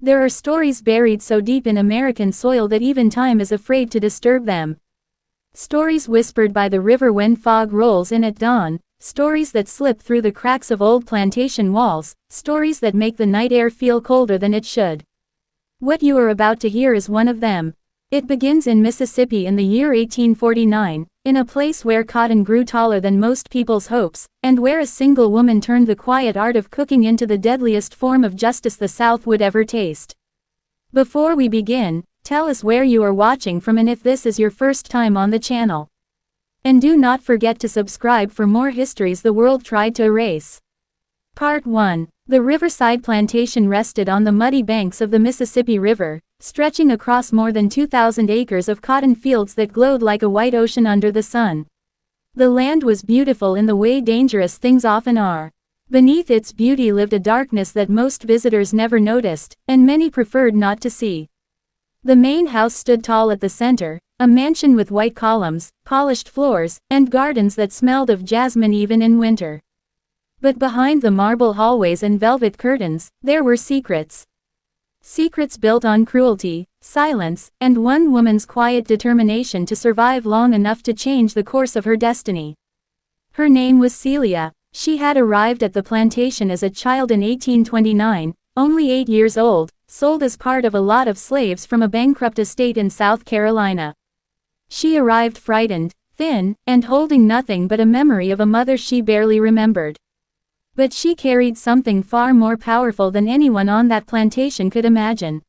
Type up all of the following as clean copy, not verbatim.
There are stories buried so deep in American soil that even time is afraid to disturb them. Stories whispered by the river when fog rolls in at dawn, stories that slip through the cracks of old plantation walls, stories that make the night air feel colder than it should. What you are about to hear is one of them. It begins in Mississippi in the year 1849, in a place where cotton grew taller than most people's hopes, and where a single woman turned the quiet art of cooking into the deadliest form of justice the South would ever taste. Before we begin, tell us where you are watching from and if this is your first time on the channel. And do not forget to subscribe for more histories the world tried to erase. Part 1. The Riverside Plantation rested on the muddy banks of the Mississippi River, stretching across more than 2,000 acres of cotton fields that glowed like a white ocean under the sun. The land was beautiful in the way dangerous things often are. Beneath its beauty lived a darkness that most visitors never noticed, and many preferred not to see. The main house stood tall at the center, a mansion with white columns, polished floors, and gardens that smelled of jasmine even in winter. But behind the marble hallways and velvet curtains, there were secrets. Secrets built on cruelty, silence, and one woman's quiet determination to survive long enough to change the course of her destiny. Her name was Celia. She had arrived at the plantation as a child in 1829, only 8 years old, sold as part of a lot of slaves from a bankrupt estate in South Carolina. She arrived frightened, thin, and holding nothing but a memory of a mother she barely remembered. But she carried something far more powerful than anyone on that plantation could imagine.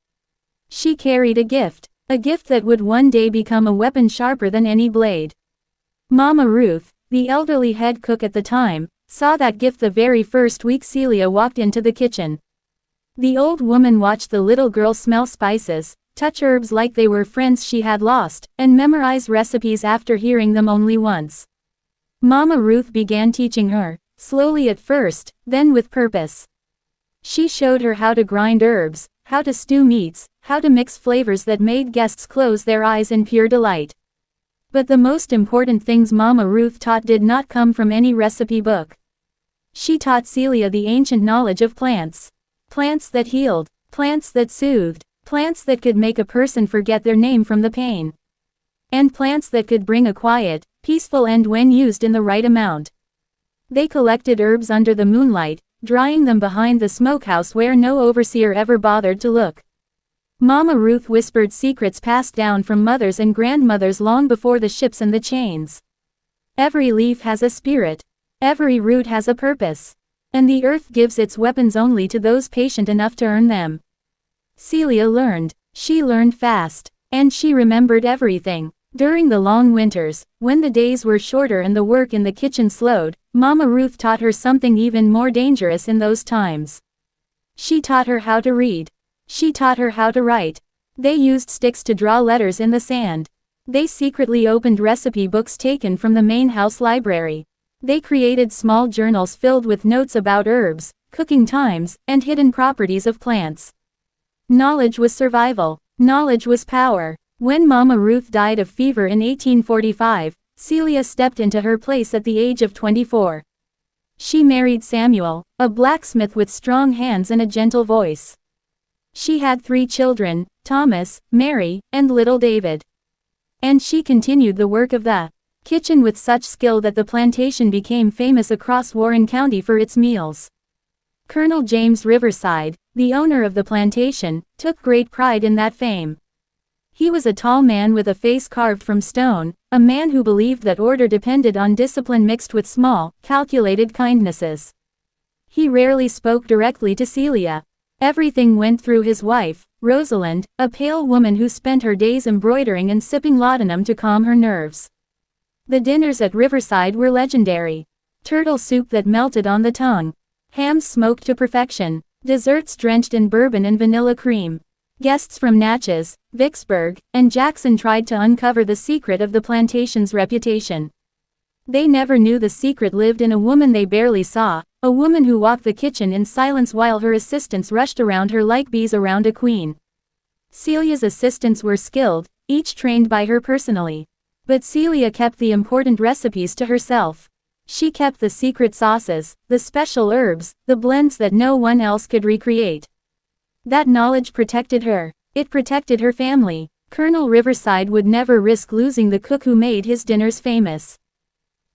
She carried a gift that would one day become a weapon sharper than any blade. Mama Ruth, the elderly head cook at the time, saw that gift the very first week Celia walked into the kitchen. The old woman watched the little girl smell spices, touch herbs like they were friends she had lost, and memorize recipes after hearing them only once. Mama Ruth began teaching her, slowly at first, then with purpose. She showed her how to grind herbs, how to stew meats, how to mix flavors that made guests close their eyes in pure delight. But the most important things Mama Ruth taught did not come from any recipe book. She taught Celia the ancient knowledge of plants. Plants that healed, plants that soothed, plants that could make a person forget their name from the pain. And plants that could bring a quiet, peaceful end when used in the right amount. They collected herbs under the moonlight, drying them behind the smokehouse where no overseer ever bothered to look. Mama Ruth whispered secrets passed down from mothers and grandmothers long before the ships and the chains. Every leaf has a spirit. Every root has a purpose. And the earth gives its weapons only to those patient enough to earn them. Celia learned. She learned fast. And she remembered everything. During the long winters, when the days were shorter and the work in the kitchen slowed, Mama Ruth taught her something even more dangerous in those times. She taught her how to read. She taught her how to write. They used sticks to draw letters in the sand. They secretly opened recipe books taken from the main house library. They created small journals filled with notes about herbs, cooking times, and hidden properties of plants. Knowledge was survival. Knowledge was power. When Mama Ruth died of fever in 1845, Celia stepped into her place at the age of 24. She married Samuel, a blacksmith with strong hands and a gentle voice. She had 3 children, Thomas, Mary, and little David. And she continued the work of the kitchen with such skill that the plantation became famous across Warren County for its meals. Colonel James Riverside, the owner of the plantation, took great pride in that fame. He was a tall man with a face carved from stone, a man who believed that order depended on discipline mixed with small, calculated kindnesses. He rarely spoke directly to Celia. Everything went through his wife, Rosalind, a pale woman who spent her days embroidering and sipping laudanum to calm her nerves. The dinners at Riverside were legendary. Turtle soup that melted on the tongue. Hams smoked to perfection. Desserts drenched in bourbon and vanilla cream. Guests from Natchez, Vicksburg, and Jackson tried to uncover the secret of the plantation's reputation. They never knew the secret lived in a woman they barely saw, a woman who walked the kitchen in silence while her assistants rushed around her like bees around a queen. Celia's assistants were skilled, each trained by her personally. But Celia kept the important recipes to herself. She kept the secret sauces, the special herbs, the blends that no one else could recreate. That knowledge protected her. It protected her family. Colonel Riverside would never risk losing the cook who made his dinners famous.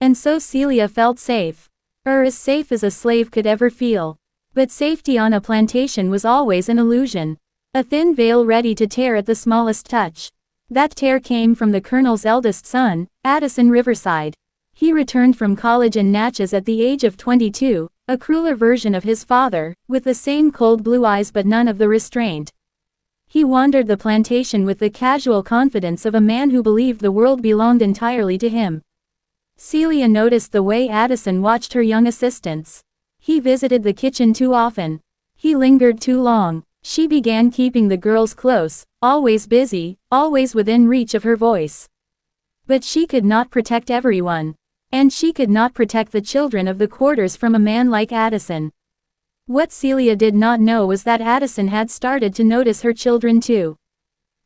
And so Celia felt safe. As safe as a slave could ever feel. But safety on a plantation was always an illusion. A thin veil ready to tear at the smallest touch. That tear came from the colonel's eldest son, Addison Riverside. He returned from college in Natchez at the age of 22, a crueler version of his father, with the same cold blue eyes but none of the restraint. He wandered the plantation with the casual confidence of a man who believed the world belonged entirely to him. Celia noticed the way Addison watched her young assistants. He visited the kitchen too often. He lingered too long. She began keeping the girls close, always busy, always within reach of her voice. But she could not protect everyone. And she could not protect the children of the quarters from a man like Addison. What Celia did not know was that Addison had started to notice her children too.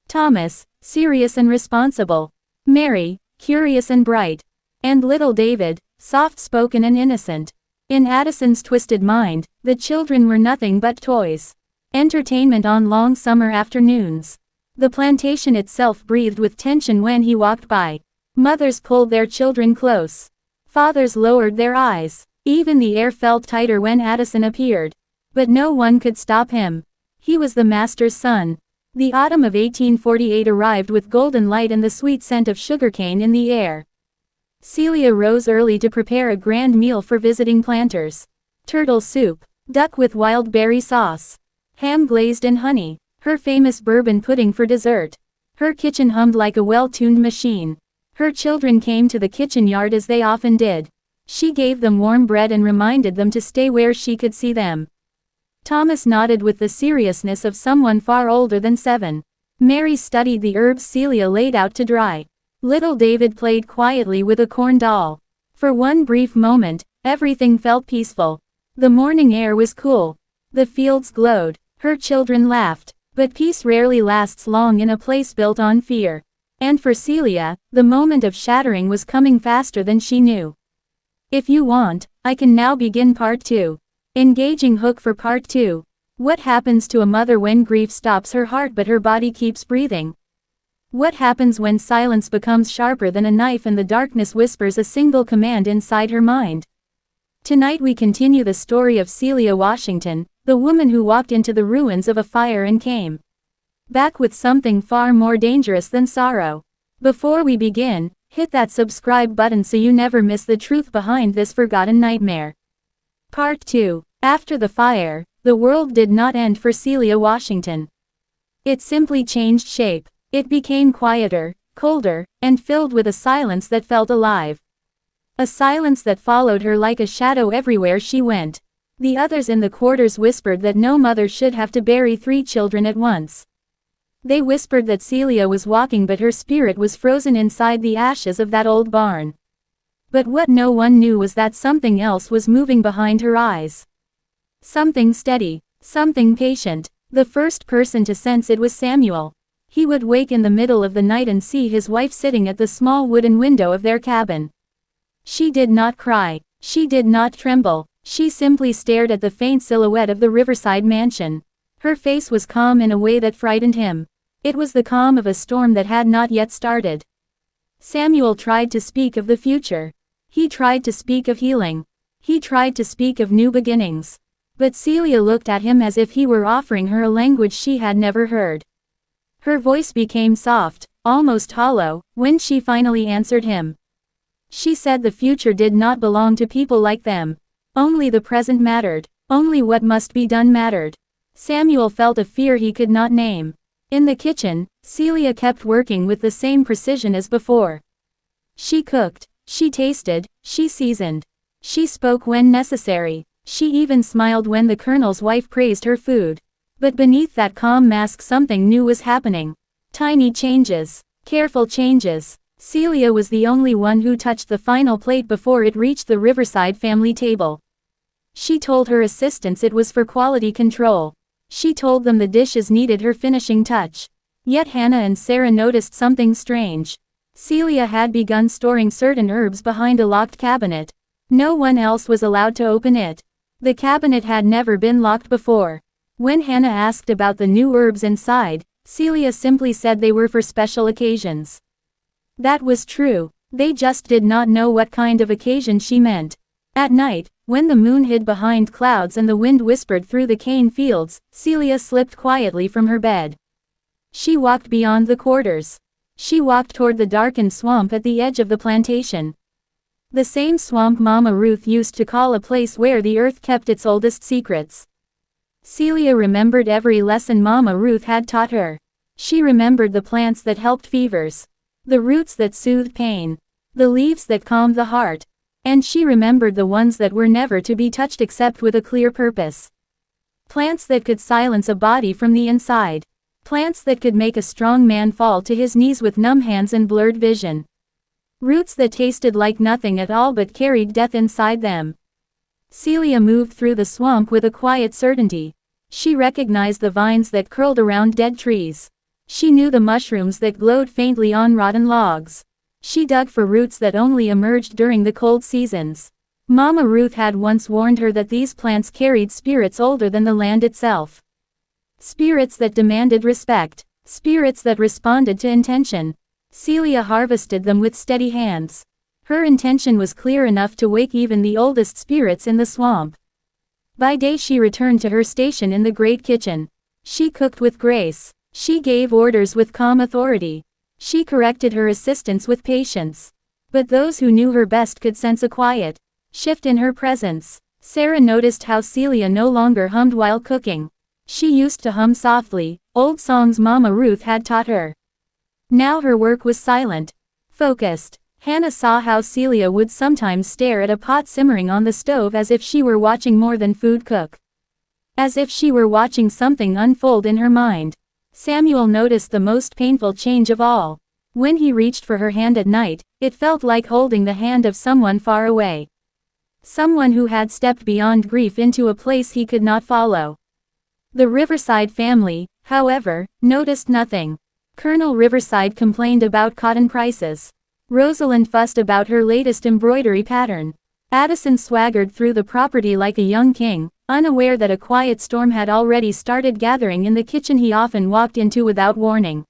Thomas, serious and responsible. Mary, curious and bright. And little David, soft-spoken and innocent. In Addison's twisted mind, the children were nothing but toys. Entertainment on long summer afternoons. The plantation itself breathed with tension when he walked by. Mothers pulled their children close. Fathers lowered their eyes. Even the air felt tighter when Addison appeared. But no one could stop him. He was the master's son. The autumn of 1848 arrived with golden light and the sweet scent of sugarcane in the air. Celia rose early to prepare a grand meal for visiting planters. Turtle soup, duck with wild berry sauce, ham glazed in honey, her famous bourbon pudding for dessert. Her kitchen hummed like a well-tuned machine. Her children came to the kitchen yard as they often did. She gave them warm bread and reminded them to stay where she could see them. Thomas nodded with the seriousness of someone far older than 7. Mary studied the herbs Celia laid out to dry. Little David played quietly with a corn doll. For one brief moment, everything felt peaceful. The morning air was cool. The fields glowed. Her children laughed. But peace rarely lasts long in a place built on fear. And for Celia, the moment of shattering was coming faster than she knew. If you want, I can now begin part 2. Engaging hook for part 2. What happens to a mother when grief stops her heart but her body keeps breathing? What happens when silence becomes sharper than a knife and the darkness whispers a single command inside her mind? Tonight we continue the story of Celia Washington, the woman who walked into the ruins of a fire and came back with something far more dangerous than sorrow. Before we begin, hit that subscribe button so you never miss the truth behind this forgotten nightmare. Part 2. After the fire, the world did not end for Celia Washington. It simply changed shape. It became quieter, colder, and filled with a silence that felt alive. A silence that followed her like a shadow everywhere she went. The others in the quarters whispered that no mother should have to bury 3 children at once. They whispered that Celia was walking but her spirit was frozen inside the ashes of that old barn. But what no one knew was that something else was moving behind her eyes. Something steady, something patient. The first person to sense it was Samuel. He would wake in the middle of the night and see his wife sitting at the small wooden window of their cabin. She did not cry. She did not tremble. She simply stared at the faint silhouette of the Riverside mansion. Her face was calm in a way that frightened him. It was the calm of a storm that had not yet started. Samuel tried to speak of the future. He tried to speak of healing. He tried to speak of new beginnings. But Celia looked at him as if he were offering her a language she had never heard. Her voice became soft, almost hollow, when she finally answered him. She said the future did not belong to people like them. Only the present mattered. Only what must be done mattered. Samuel felt a fear he could not name. In the kitchen, Celia kept working with the same precision as before. She cooked, she tasted, she seasoned. She spoke when necessary. She even smiled when the colonel's wife praised her food. But beneath that calm mask something new was happening. Tiny changes. Careful changes. Celia was the only one who touched the final plate before it reached the Riverside family table. She told her assistants it was for quality control. She told them the dishes needed her finishing touch. Yet Hannah and Sarah noticed something strange. Celia had begun storing certain herbs behind a locked cabinet. No one else was allowed to open it. The cabinet had never been locked before. When Hannah asked about the new herbs inside, Celia simply said they were for special occasions. That was true, they just did not know what kind of occasion she meant. At night, when the moon hid behind clouds and the wind whispered through the cane fields, Celia slipped quietly from her bed. She walked beyond the quarters. She walked toward the darkened swamp at the edge of the plantation. The same swamp Mama Ruth used to call a place where the earth kept its oldest secrets. Celia remembered every lesson Mama Ruth had taught her. She remembered the plants that helped fevers, the roots that soothed pain, the leaves that calmed the heart, and she remembered the ones that were never to be touched except with a clear purpose. Plants that could silence a body from the inside. Plants that could make a strong man fall to his knees with numb hands and blurred vision. Roots that tasted like nothing at all but carried death inside them. Celia moved through the swamp with a quiet certainty. She recognized the vines that curled around dead trees. She knew the mushrooms that glowed faintly on rotten logs. She dug for roots that only emerged during the cold seasons. Mama Ruth had once warned her that these plants carried spirits older than the land itself. Spirits that demanded respect. Spirits that responded to intention. Celia harvested them with steady hands. Her intention was clear enough to wake even the oldest spirits in the swamp. By day she returned to her station in the great kitchen. She cooked with grace. She gave orders with calm authority. She corrected her assistants with patience. But those who knew her best could sense a quiet shift in her presence. Sarah noticed how Celia no longer hummed while cooking. She used to hum softly, old songs Mama Ruth had taught her. Now her work was silent, focused. Hannah saw how Celia would sometimes stare at a pot simmering on the stove as if she were watching more than food cook. As if she were watching something unfold in her mind. Samuel noticed the most painful change of all. When he reached for her hand at night, it felt like holding the hand of someone far away. Someone who had stepped beyond grief into a place he could not follow. The Riverside family, however, noticed nothing. Colonel Riverside complained about cotton prices. Rosalind fussed about her latest embroidery pattern. Addison swaggered through the property like a young king, unaware that a quiet storm had already started gathering in the kitchen he often walked into without warning.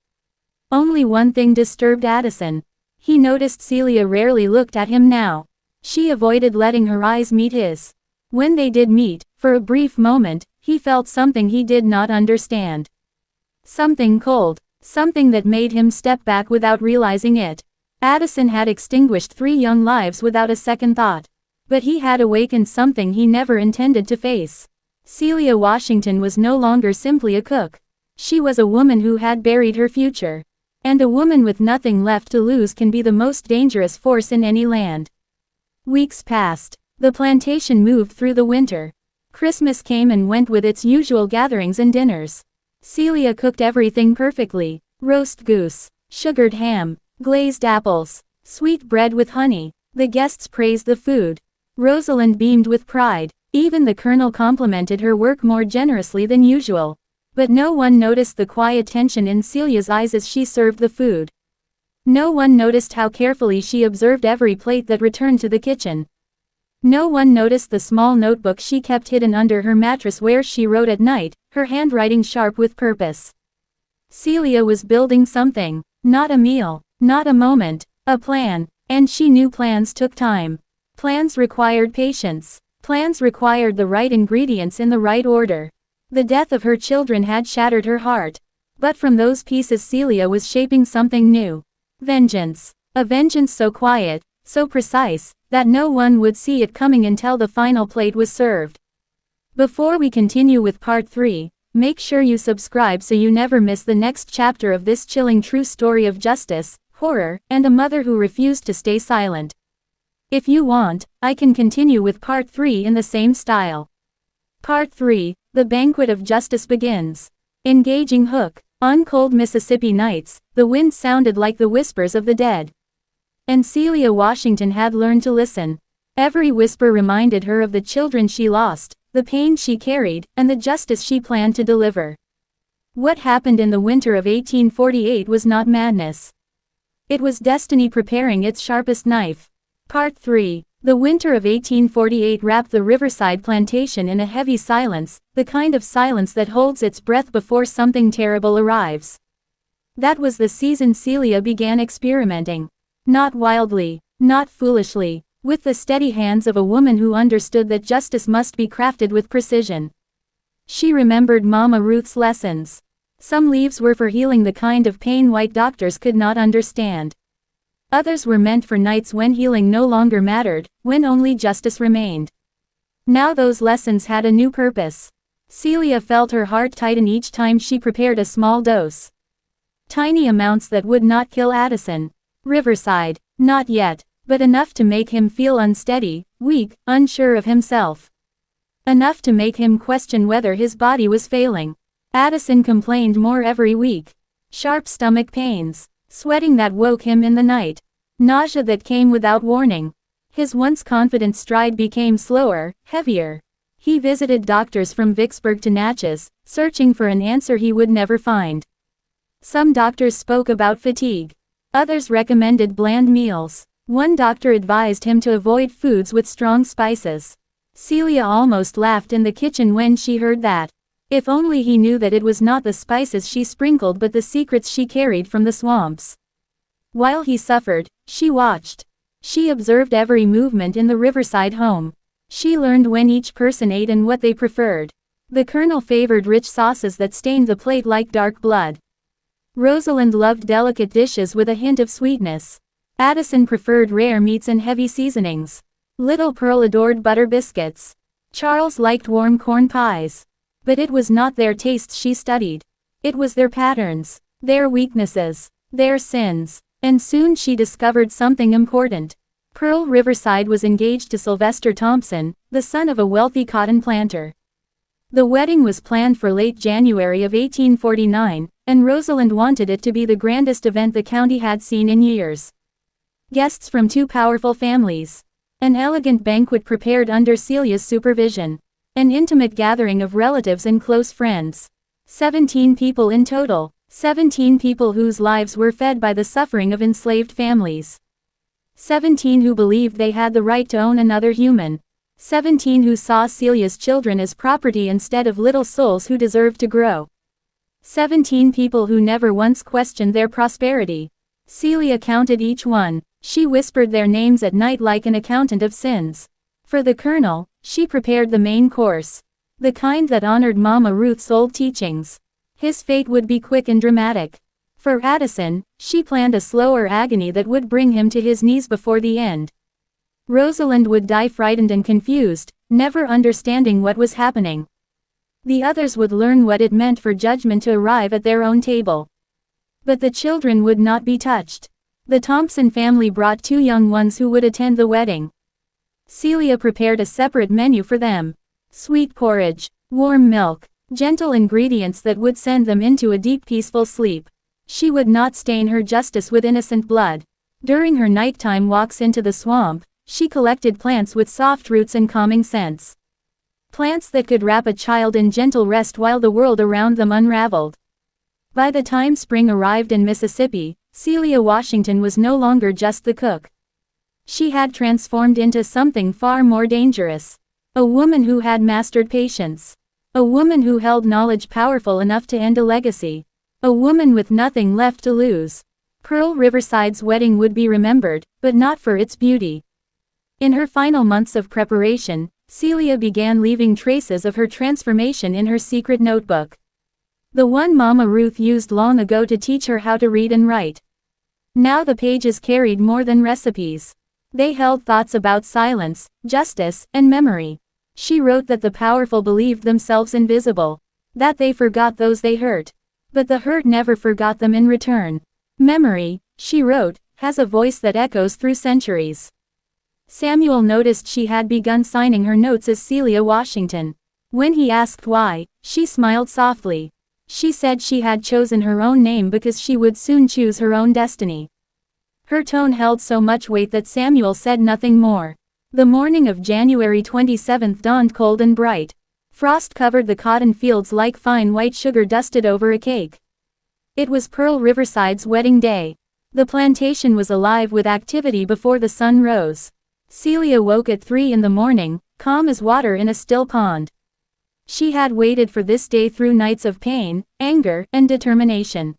Only one thing disturbed Addison. He noticed Celia rarely looked at him now. She avoided letting her eyes meet his. When they did meet, for a brief moment, he felt something he did not understand. Something cold, something that made him step back without realizing it. Addison had extinguished 3 young lives without a second thought. But he had awakened something he never intended to face. Celia Washington was no longer simply a cook. She was a woman who had buried her future. And a woman with nothing left to lose can be the most dangerous force in any land. Weeks passed. The plantation moved through the winter. Christmas came and went with its usual gatherings and dinners. Celia cooked everything perfectly. Roast goose, sugared ham, glazed apples, sweet bread with honey. The guests praised the food. Rosalind beamed with pride. Even the colonel complimented her work more generously than usual. But no one noticed the quiet tension in Celia's eyes as she served the food. No one noticed how carefully she observed every plate that returned to the kitchen. No one noticed the small notebook she kept hidden under her mattress where she wrote at night, her handwriting sharp with purpose. Celia was building something. Not a meal, not a moment, a plan. And she knew plans took time. Plans required patience. Plans required the right ingredients in the right order. The death of her children had shattered her heart. But from those pieces Celia was shaping something new. Vengeance. A vengeance so quiet, so precise, that no one would see it coming until the final plate was served. Before we continue with part 3, make sure you subscribe so you never miss the next chapter of this chilling true story of justice, horror, and a mother who refused to stay silent. If you want, I can continue with part 3 in the same style. Part 3, The Banquet of Justice begins. Engaging hook. On cold Mississippi nights, the wind sounded like the whispers of the dead. And Celia Washington had learned to listen. Every whisper reminded her of the children she lost, the pain she carried, and the justice she planned to deliver. What happened in the winter of 1848 was not madness. It was destiny preparing its sharpest knife. Part 3. The winter of 1848 wrapped the Riverside Plantation in a heavy silence, the kind of silence that holds its breath before something terrible arrives. That was the season Celia began experimenting. Not wildly, not foolishly, with the steady hands of a woman who understood that justice must be crafted with precision. She remembered Mama Ruth's lessons. Some leaves were for healing the kind of pain white doctors could not understand. Others were meant for nights when healing no longer mattered, when only justice remained. Now those lessons had a new purpose. Celia felt her heart tighten each time she prepared a small dose. Tiny amounts that would not kill Addison. Riverside, not yet, but enough to make him feel unsteady, weak, unsure of himself. Enough to make him question whether his body was failing. Addison complained more every week. Sharp stomach pains. Sweating that woke him in the night. Nausea that came without warning. His once confident stride became slower, heavier. He visited doctors from Vicksburg to Natchez, searching for an answer he would never find. Some doctors spoke about fatigue. Others recommended bland meals. One doctor advised him to avoid foods with strong spices. Celia almost laughed in the kitchen when she heard that. If only he knew that it was not the spices she sprinkled but the secrets she carried from the swamps. While he suffered, she watched. She observed every movement in the Riverside home. She learned when each person ate and what they preferred. The Colonel favored rich sauces that stained the plate like dark blood. Rosalind loved delicate dishes with a hint of sweetness. Addison preferred rare meats and heavy seasonings. Little Pearl adored butter biscuits. Charles liked warm corn pies. But it was not their tastes she studied. It was their patterns, their weaknesses, their sins. And soon she discovered something important. Pearl Riverside was engaged to Sylvester Thompson, the son of a wealthy cotton planter. The wedding was planned for late January of 1849, and Rosalind wanted it to be the grandest event the county had seen in years. Guests from two powerful families. An elegant banquet prepared under Celia's supervision. An intimate gathering of relatives and close friends. 17 people in total. 17 people whose lives were fed by the suffering of enslaved families. 17 who believed they had the right to own another human. 17 who saw Celia's children as property instead of little souls who deserved to grow. 17 people who never once questioned their prosperity. Celia counted each one. She whispered their names at night like an accountant of sins. For the Colonel, she prepared the main course. The kind that honored Mama Ruth's old teachings. His fate would be quick and dramatic. For Addison, she planned a slower agony that would bring him to his knees before the end. Rosalind would die frightened and confused, never understanding what was happening. The others would learn what it meant for judgment to arrive at their own table. But the children would not be touched. The Thompson family brought 2 young ones who would attend the wedding. Celia prepared a separate menu for them. Sweet porridge, warm milk, gentle ingredients that would send them into a deep peaceful sleep. She would not stain her justice with innocent blood. During her nighttime walks into the swamp, she collected plants with soft roots and calming scents. Plants that could wrap a child in gentle rest while the world around them unraveled. By the time spring arrived in Mississippi, Celia Washington was no longer just the cook. She had transformed into something far more dangerous. A woman who had mastered patience. A woman who held knowledge powerful enough to end a legacy. A woman with nothing left to lose. Pearl Riverside's wedding would be remembered, but not for its beauty. In her final months of preparation, Celia began leaving traces of her transformation in her secret notebook. The one Mama Ruth used long ago to teach her how to read and write. Now the pages carried more than recipes. They held thoughts about silence, justice, and memory. She wrote that the powerful believed themselves invisible. That they forgot those they hurt. But the hurt never forgot them in return. Memory, she wrote, has a voice that echoes through centuries. Samuel noticed she had begun signing her notes as Celia Washington. When he asked why, she smiled softly. She said she had chosen her own name because she would soon choose her own destiny. Her tone held so much weight that Samuel said nothing more. The morning of January 27 dawned cold and bright. Frost covered the cotton fields like fine white sugar dusted over a cake. It was Pearl Riverside's wedding day. The plantation was alive with activity before the sun rose. Celia woke at 3 in the morning, calm as water in a still pond. She had waited for this day through nights of pain, anger, and determination.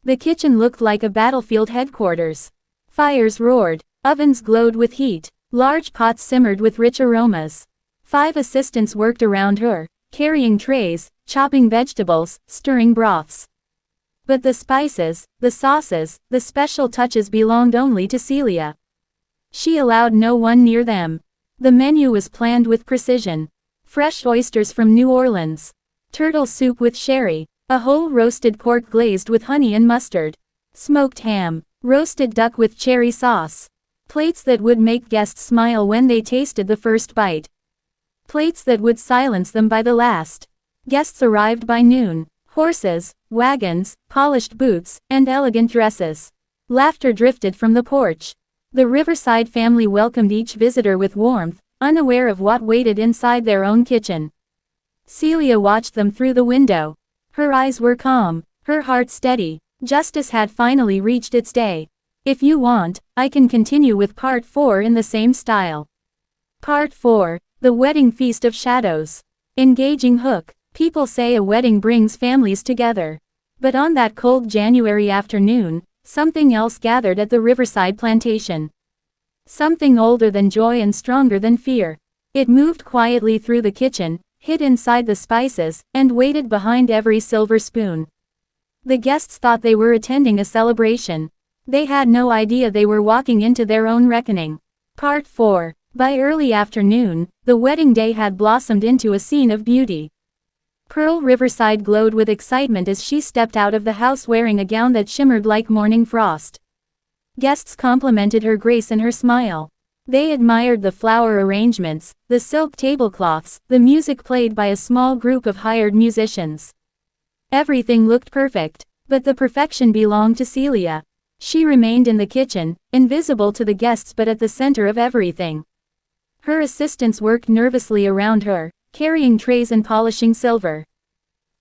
The kitchen looked like a battlefield headquarters. Fires roared, ovens glowed with heat, large pots simmered with rich aromas. 5 assistants worked around her, carrying trays, chopping vegetables, stirring broths. But the spices, the sauces, the special touches belonged only to Celia. She allowed no one near them. The menu was planned with precision. Fresh oysters from New Orleans. Turtle soup with sherry. A whole roasted pork glazed with honey and mustard. Smoked ham. Roasted duck with cherry sauce. Plates that would make guests smile when they tasted the first bite. Plates that would silence them by the last. Guests arrived by noon. Horses, wagons, polished boots, and elegant dresses. Laughter drifted from the porch. The Riverside family welcomed each visitor with warmth, unaware of what waited inside their own kitchen. Celia watched them through the window. Her eyes were calm, her heart steady. Justice had finally reached its day. If you want, I can continue with part 4 in the same style. Part 4, The Wedding Feast of Shadows. Engaging hook. People say a wedding brings families together. But on that cold January afternoon, something else gathered at the Riverside Plantation. Something older than joy and stronger than fear. It moved quietly through the kitchen, hid inside the spices, and waited behind every silver spoon. The guests thought they were attending a celebration. They had no idea they were walking into their own reckoning. Part 4. By early afternoon, the wedding day had blossomed into a scene of beauty. Pearl Riverside glowed with excitement as she stepped out of the house wearing a gown that shimmered like morning frost. Guests complimented her grace and her smile. They admired the flower arrangements, the silk tablecloths, the music played by a small group of hired musicians. Everything looked perfect, but the perfection belonged to Celia. She remained in the kitchen, invisible to the guests but at the center of everything. Her assistants worked nervously around her, carrying trays and polishing silver.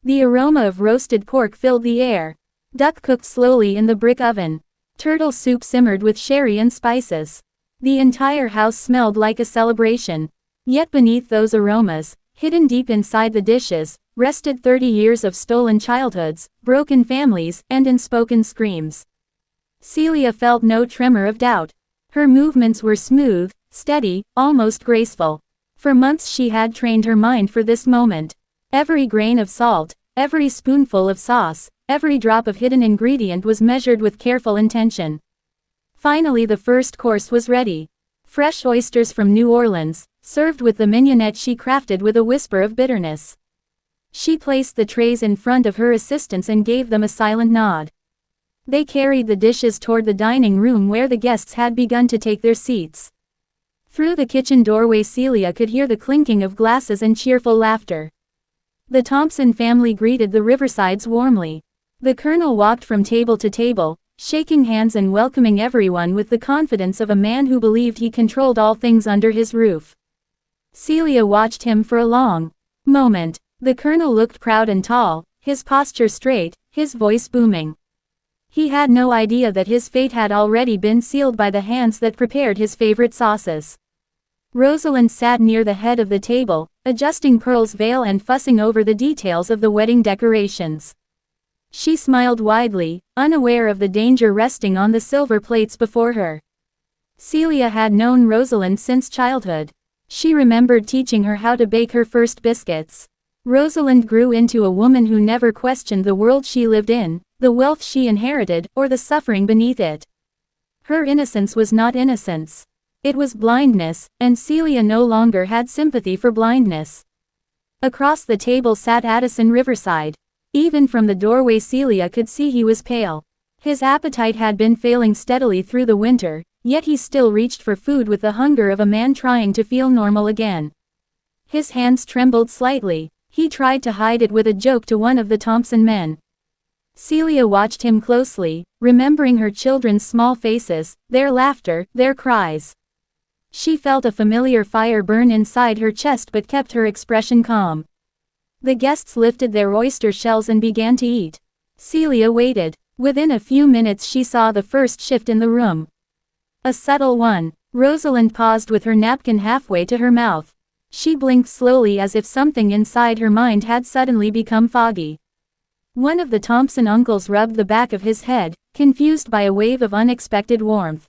The aroma of roasted pork filled the air. Duck cooked slowly in the brick oven. Turtle soup simmered with sherry and spices. The entire house smelled like a celebration. Yet beneath those aromas, hidden deep inside the dishes, rested 30 years of stolen childhoods, broken families, and unspoken screams. Celia felt no tremor of doubt. Her movements were smooth, steady, almost graceful. For months she had trained her mind for this moment. Every grain of salt, every spoonful of sauce, every drop of hidden ingredient was measured with careful intention. Finally the first course was ready. Fresh oysters from New Orleans, served with the mignonette she crafted with a whisper of bitterness. She placed the trays in front of her assistants and gave them a silent nod. They carried the dishes toward the dining room where the guests had begun to take their seats. Through the kitchen doorway Celia could hear the clinking of glasses and cheerful laughter. The Thompson family greeted the Riversides warmly. The Colonel walked from table to table, shaking hands and welcoming everyone with the confidence of a man who believed he controlled all things under his roof. Celia watched him for a long moment. The Colonel looked proud and tall, his posture straight, his voice booming. He had no idea that his fate had already been sealed by the hands that prepared his favorite sauces. Rosalind sat near the head of the table, adjusting Pearl's veil and fussing over the details of the wedding decorations. She smiled widely, unaware of the danger resting on the silver plates before her. Celia had known Rosalind since childhood. She remembered teaching her how to bake her first biscuits. Rosalind grew into a woman who never questioned the world she lived in, the wealth she inherited, or the suffering beneath it. Her innocence was not innocence. It was blindness, and Celia no longer had sympathy for blindness. Across the table sat Addison Riverside. Even from the doorway Celia could see he was pale. His appetite had been failing steadily through the winter, yet he still reached for food with the hunger of a man trying to feel normal again. His hands trembled slightly. He tried to hide it with a joke to one of the Thompson men. Celia watched him closely, remembering her children's small faces, their laughter, their cries. She felt a familiar fire burn inside her chest but kept her expression calm. The guests lifted their oyster shells and began to eat. Celia waited. Within a few minutes she saw the first shift in the room. A subtle one. Rosalind paused with her napkin halfway to her mouth. She blinked slowly as if something inside her mind had suddenly become foggy. One of the Thompson uncles rubbed the back of his head, confused by a wave of unexpected warmth.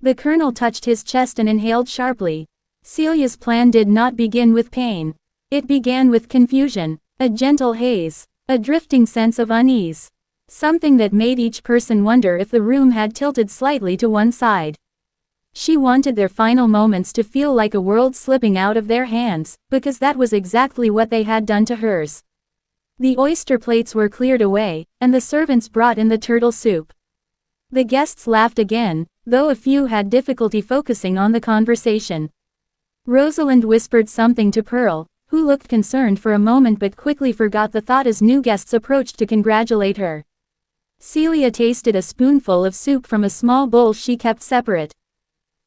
The colonel touched his chest and inhaled sharply. Celia's plan did not begin with pain. It began with confusion, a gentle haze, a drifting sense of unease. Something that made each person wonder if the room had tilted slightly to one side. She wanted their final moments to feel like a world slipping out of their hands, because that was exactly what they had done to hers. The oyster plates were cleared away, and the servants brought in the turtle soup. The guests laughed again, though a few had difficulty focusing on the conversation. Rosalind whispered something to Pearl, who looked concerned for a moment but quickly forgot the thought as new guests approached to congratulate her. Celia tasted a spoonful of soup from a small bowl she kept separate.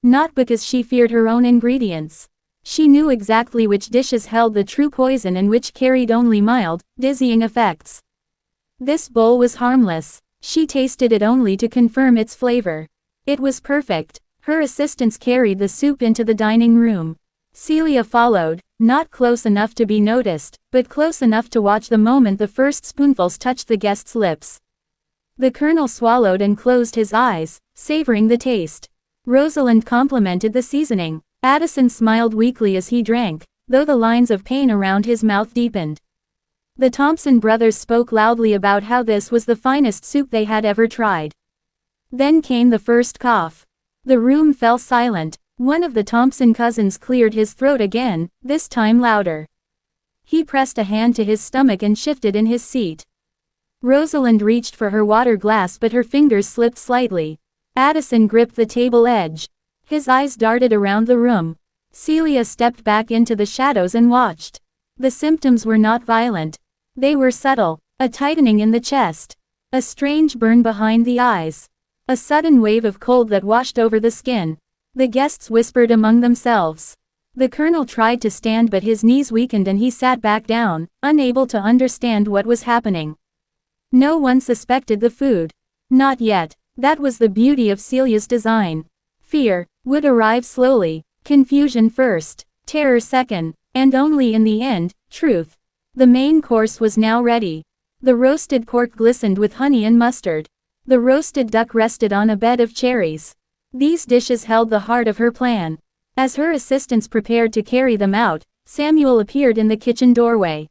Not because she feared her own ingredients. She knew exactly which dishes held the true poison and which carried only mild, dizzying effects. This bowl was harmless. She tasted it only to confirm its flavor. It was perfect. Her assistants carried the soup into the dining room. Celia followed, not close enough to be noticed, but close enough to watch the moment the first spoonfuls touched the guest's lips. The colonel swallowed and closed his eyes, savoring the taste. Rosalind complimented the seasoning. Addison smiled weakly as he drank, though the lines of pain around his mouth deepened. The Thompson brothers spoke loudly about how this was the finest soup they had ever tried. Then came the first cough. The room fell silent. One of the Thompson cousins cleared his throat again, this time louder. He pressed a hand to his stomach and shifted in his seat. Rosalind reached for her water glass but her fingers slipped slightly. Addison gripped the table edge. His eyes darted around the room. Celia stepped back into the shadows and watched. The symptoms were not violent. They were subtle, a tightening in the chest, a strange burn behind the eyes, a sudden wave of cold that washed over the skin. The guests whispered among themselves. The colonel tried to stand but his knees weakened and he sat back down, unable to understand what was happening. No one suspected the food. Not yet. That was the beauty of Celia's design. Fear would arrive slowly, confusion first, terror second, and only in the end, truth. The main course was now ready. The roasted pork glistened with honey and mustard. The roasted duck rested on a bed of cherries. These dishes held the heart of her plan. As her assistants prepared to carry them out, Samuel appeared in the kitchen doorway.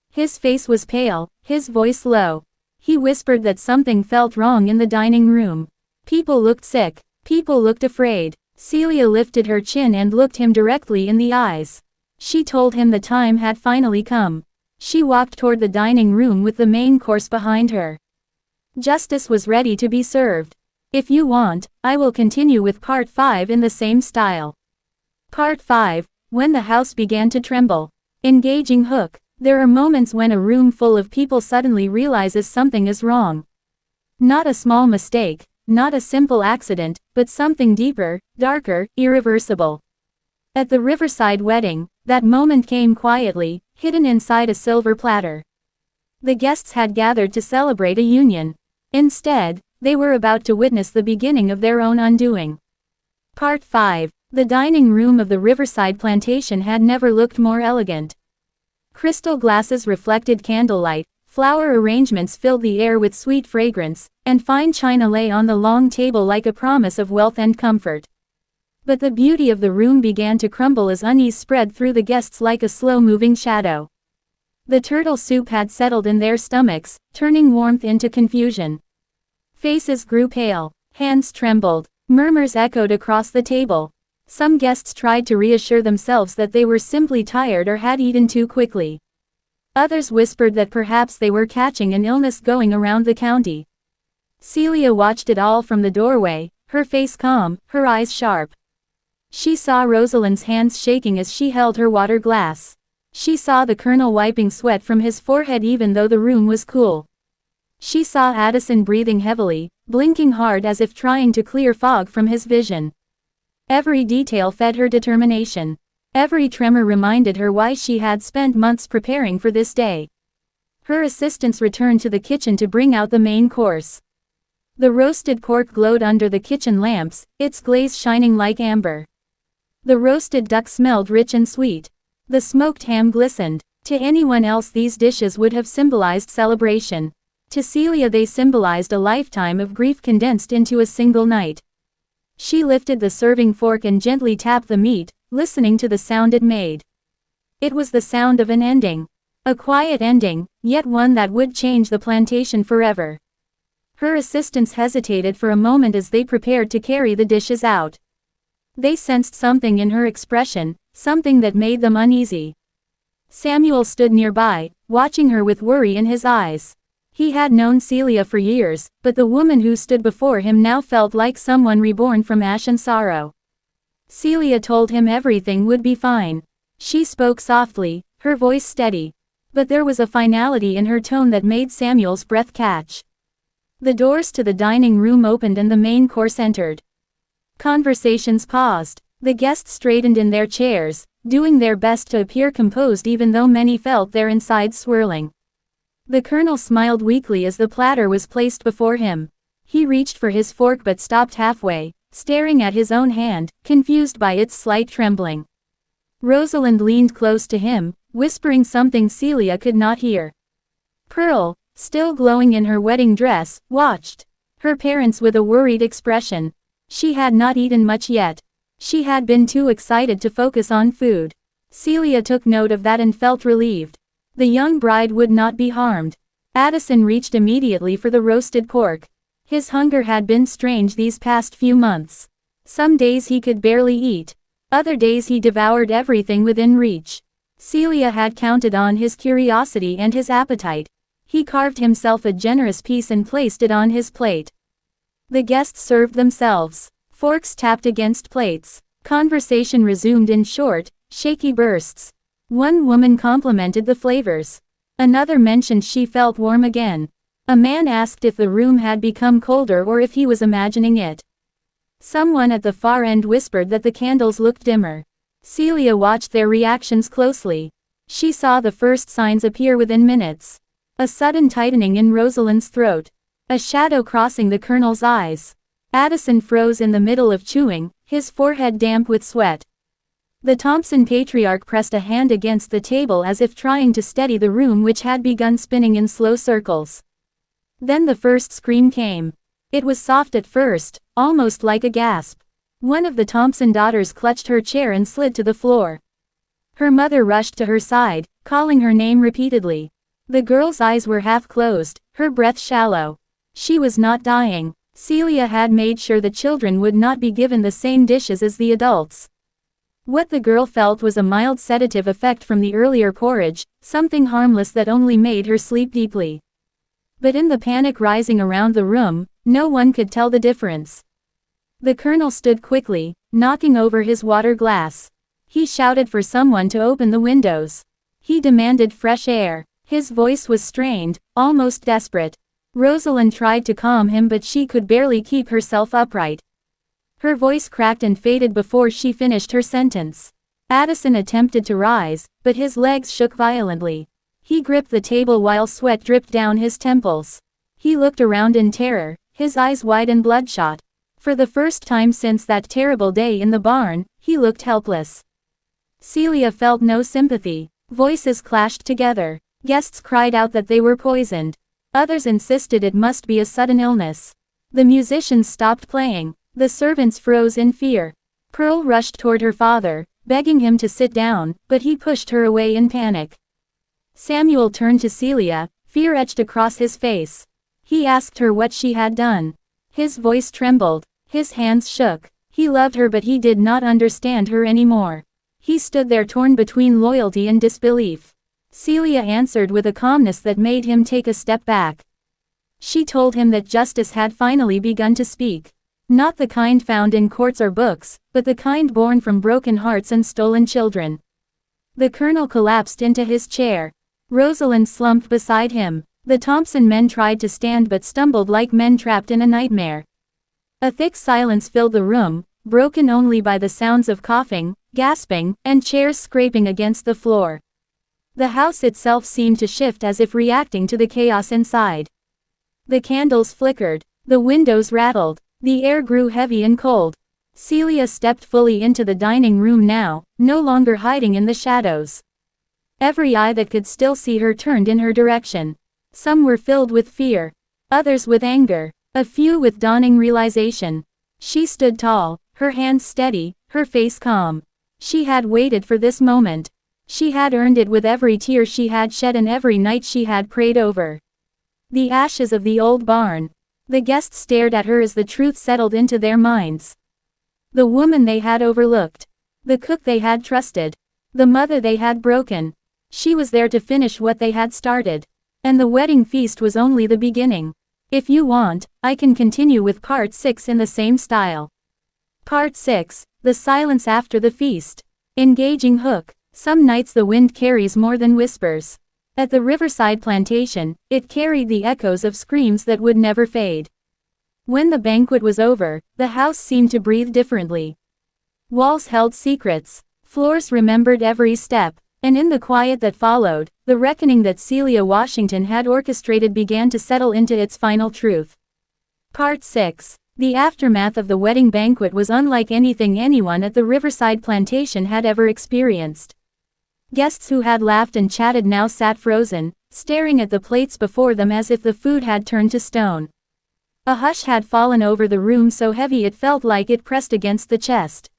His face was pale, his voice low. He whispered that something felt wrong in the dining room. People looked sick. People looked afraid. Celia lifted her chin and looked him directly in the eyes. She told him the time had finally come. She walked toward the dining room with the main course behind her. Justice was ready to be served. If you want, I will continue with part 5 in the same style. Part 5, when the house began to tremble. Engaging hook. There are moments when a room full of people suddenly realizes something is wrong. Not a small mistake, not a simple accident, but something deeper, darker, irreversible. At the Riverside wedding, that moment came quietly, hidden inside a silver platter. The guests had gathered to celebrate a union. Instead, they were about to witness the beginning of their own undoing. Part 5. The dining room of the Riverside Plantation had never looked more elegant. Crystal glasses reflected candlelight, flower arrangements filled the air with sweet fragrance, and fine china lay on the long table like a promise of wealth and comfort. But the beauty of the room began to crumble as unease spread through the guests like a slow-moving shadow. The turtle soup had settled in their stomachs, turning warmth into confusion. Faces grew pale, hands trembled, murmurs echoed across the table. Some guests tried to reassure themselves that they were simply tired or had eaten too quickly. Others whispered that perhaps they were catching an illness going around the county. Celia watched it all from the doorway, her face calm, her eyes sharp. She saw Rosalind's hands shaking as she held her water glass. She saw the colonel wiping sweat from his forehead even though the room was cool. She saw Addison breathing heavily, blinking hard as if trying to clear fog from his vision. Every detail fed her determination. Every tremor reminded her why she had spent months preparing for this day. Her assistants returned to the kitchen to bring out the main course. The roasted pork glowed under the kitchen lamps, its glaze shining like amber. The roasted duck smelled rich and sweet. The smoked ham glistened. To anyone else these dishes would have symbolized celebration. To Celia they symbolized a lifetime of grief condensed into a single night. She lifted the serving fork and gently tapped the meat, listening to the sound it made. It was the sound of an ending. A quiet ending, yet one that would change the plantation forever. Her assistants hesitated for a moment as they prepared to carry the dishes out. They sensed something in her expression, something that made them uneasy. Samuel stood nearby, watching her with worry in his eyes. He had known Celia for years, but the woman who stood before him now felt like someone reborn from ash and sorrow. Celia told him everything would be fine. She spoke softly, her voice steady. But there was a finality in her tone that made Samuel's breath catch. The doors to the dining room opened and the main course entered. Conversations paused. The guests straightened in their chairs, doing their best to appear composed even though many felt their insides swirling. The colonel smiled weakly as the platter was placed before him. He reached for his fork but stopped halfway, staring at his own hand, confused by its slight trembling. Rosalind leaned close to him, whispering something Celia could not hear. Pearl, still glowing in her wedding dress, watched her parents with a worried expression. She had not eaten much yet. She had been too excited to focus on food. Celia took note of that and felt relieved. The young bride would not be harmed. Addison reached immediately for the roasted pork. His hunger had been strange these past few months. Some days he could barely eat. Other days he devoured everything within reach. Celia had counted on his curiosity and his appetite. He carved himself a generous piece and placed it on his plate. The guests served themselves. Forks tapped against plates. Conversation resumed in short, shaky bursts. One woman complimented the flavors. Another mentioned she felt warm again. A man asked if the room had become colder or if he was imagining it. Someone at the far end whispered that the candles looked dimmer. Celia watched their reactions closely. She saw the first signs appear within minutes. A sudden tightening in Rosalind's throat. A shadow crossing the colonel's eyes. Addison froze in the middle of chewing, his forehead damp with sweat. The Thompson patriarch pressed a hand against the table as if trying to steady the room which had begun spinning in slow circles. Then the first scream came. It was soft at first, almost like a gasp. One of the Thompson daughters clutched her chair and slid to the floor. Her mother rushed to her side, calling her name repeatedly. The girl's eyes were half closed, her breath shallow. She was not dying. Celia had made sure the children would not be given the same dishes as the adults. What the girl felt was a mild sedative effect from the earlier porridge, something harmless that only made her sleep deeply. But in the panic rising around the room, no one could tell the difference. The colonel stood quickly, knocking over his water glass. He shouted for someone to open the windows. He demanded fresh air. His voice was strained, almost desperate. Rosalind tried to calm him but she could barely keep herself upright. Her voice cracked and faded before she finished her sentence. Addison attempted to rise, but his legs shook violently. He gripped the table while sweat dripped down his temples. He looked around in terror, his eyes wide and bloodshot. For the first time since that terrible day in the barn, he looked helpless. Celia felt no sympathy. Voices clashed together. Guests cried out that they were poisoned. Others insisted it must be a sudden illness. The musicians stopped playing. The servants froze in fear. Pearl rushed toward her father, begging him to sit down, but he pushed her away in panic. Samuel turned to Celia, fear etched across his face. He asked her what she had done. His voice trembled. His hands shook. He loved her but he did not understand her anymore. He stood there torn between loyalty and disbelief. Celia answered with a calmness that made him take a step back. She told him that justice had finally begun to speak. Not the kind found in courts or books, but the kind born from broken hearts and stolen children. The colonel collapsed into his chair. Rosalind slumped beside him. The Thompson men tried to stand but stumbled like men trapped in a nightmare. A thick silence filled the room, broken only by the sounds of coughing, gasping, and chairs scraping against the floor. The house itself seemed to shift as if reacting to the chaos inside. The candles flickered. The windows rattled. The air grew heavy and cold. Celia stepped fully into the dining room now, no longer hiding in the shadows. Every eye that could still see her turned in her direction. Some were filled with fear. Others with anger. A few with dawning realization. She stood tall, her hands steady, her face calm. She had waited for this moment. She had earned it with every tear she had shed and every night she had prayed over. The ashes of the old barn. The guests stared at her as the truth settled into their minds. The woman they had overlooked. The cook they had trusted. The mother they had broken. She was there to finish what they had started. And the wedding feast was only the beginning. If you want, I can continue with part 6 in the same style. Part 6, The Silence After the Feast. Engaging hook. Some nights the wind carries more than whispers. At the Riverside Plantation, it carried the echoes of screams that would never fade. When the banquet was over, the house seemed to breathe differently. Walls held secrets. Floors remembered every step. And in the quiet that followed, the reckoning that Celia Washington had orchestrated began to settle into its final truth. Part 6. The aftermath of the wedding banquet was unlike anything anyone at the Riverside Plantation had ever experienced. Guests who had laughed and chatted now sat frozen, staring at the plates before them as if the food had turned to stone. A hush had fallen over the room so heavy it felt like it pressed against the chest.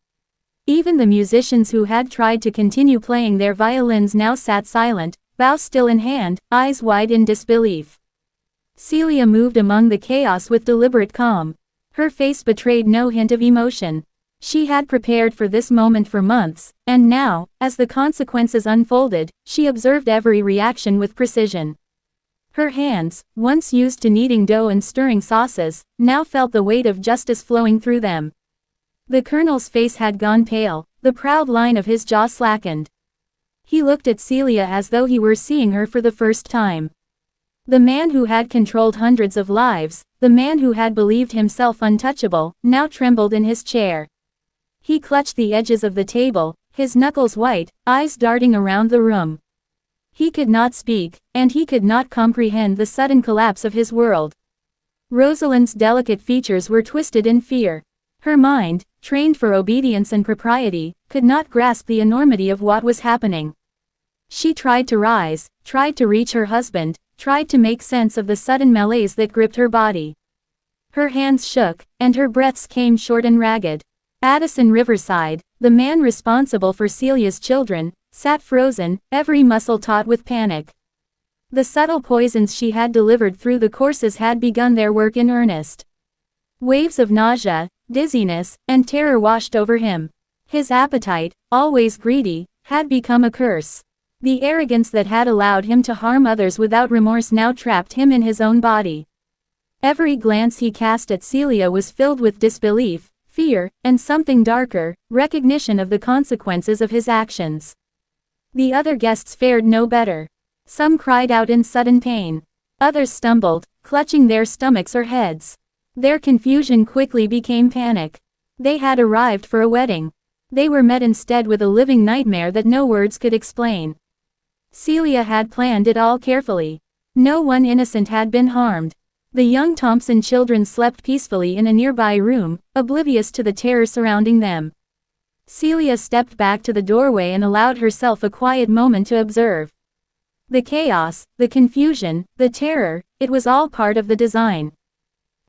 Even the musicians who had tried to continue playing their violins now sat silent, bow still in hand, eyes wide in disbelief. Celia moved among the chaos with deliberate calm. Her face betrayed no hint of emotion. She had prepared for this moment for months, and now, as the consequences unfolded, she observed every reaction with precision. Her hands, once used to kneading dough and stirring sauces, now felt the weight of justice flowing through them. The colonel's face had gone pale, the proud line of his jaw slackened. He looked at Celia as though he were seeing her for the first time. The man who had controlled hundreds of lives, the man who had believed himself untouchable, now trembled in his chair. He clutched the edges of the table, his knuckles white, eyes darting around the room. He could not speak, and he could not comprehend the sudden collapse of his world. Rosalind's delicate features were twisted in fear. Her mind, trained for obedience and propriety, could not grasp the enormity of what was happening. She tried to rise, tried to reach her husband, tried to make sense of the sudden malaise that gripped her body. Her hands shook, and her breaths came short and ragged. Addison Riverside, the man responsible for Celia's children, sat frozen, every muscle taut with panic. The subtle poisons she had delivered through the courses had begun their work in earnest. Waves of nausea, dizziness, and terror washed over him. His appetite, always greedy, had become a curse. The arrogance that had allowed him to harm others without remorse now trapped him in his own body. Every glance he cast at Celia was filled with disbelief, fear, and something darker, recognition of the consequences of his actions. The other guests fared no better. Some cried out in sudden pain. Others stumbled, clutching their stomachs or heads. Their confusion quickly became panic. They had arrived for a wedding. They were met instead with a living nightmare that no words could explain. Celia had planned it all carefully. No one innocent had been harmed. The young Thompson children slept peacefully in a nearby room, oblivious to the terror surrounding them. Celia stepped back to the doorway and allowed herself a quiet moment to observe. The chaos, the confusion, the terror, it was all part of the design.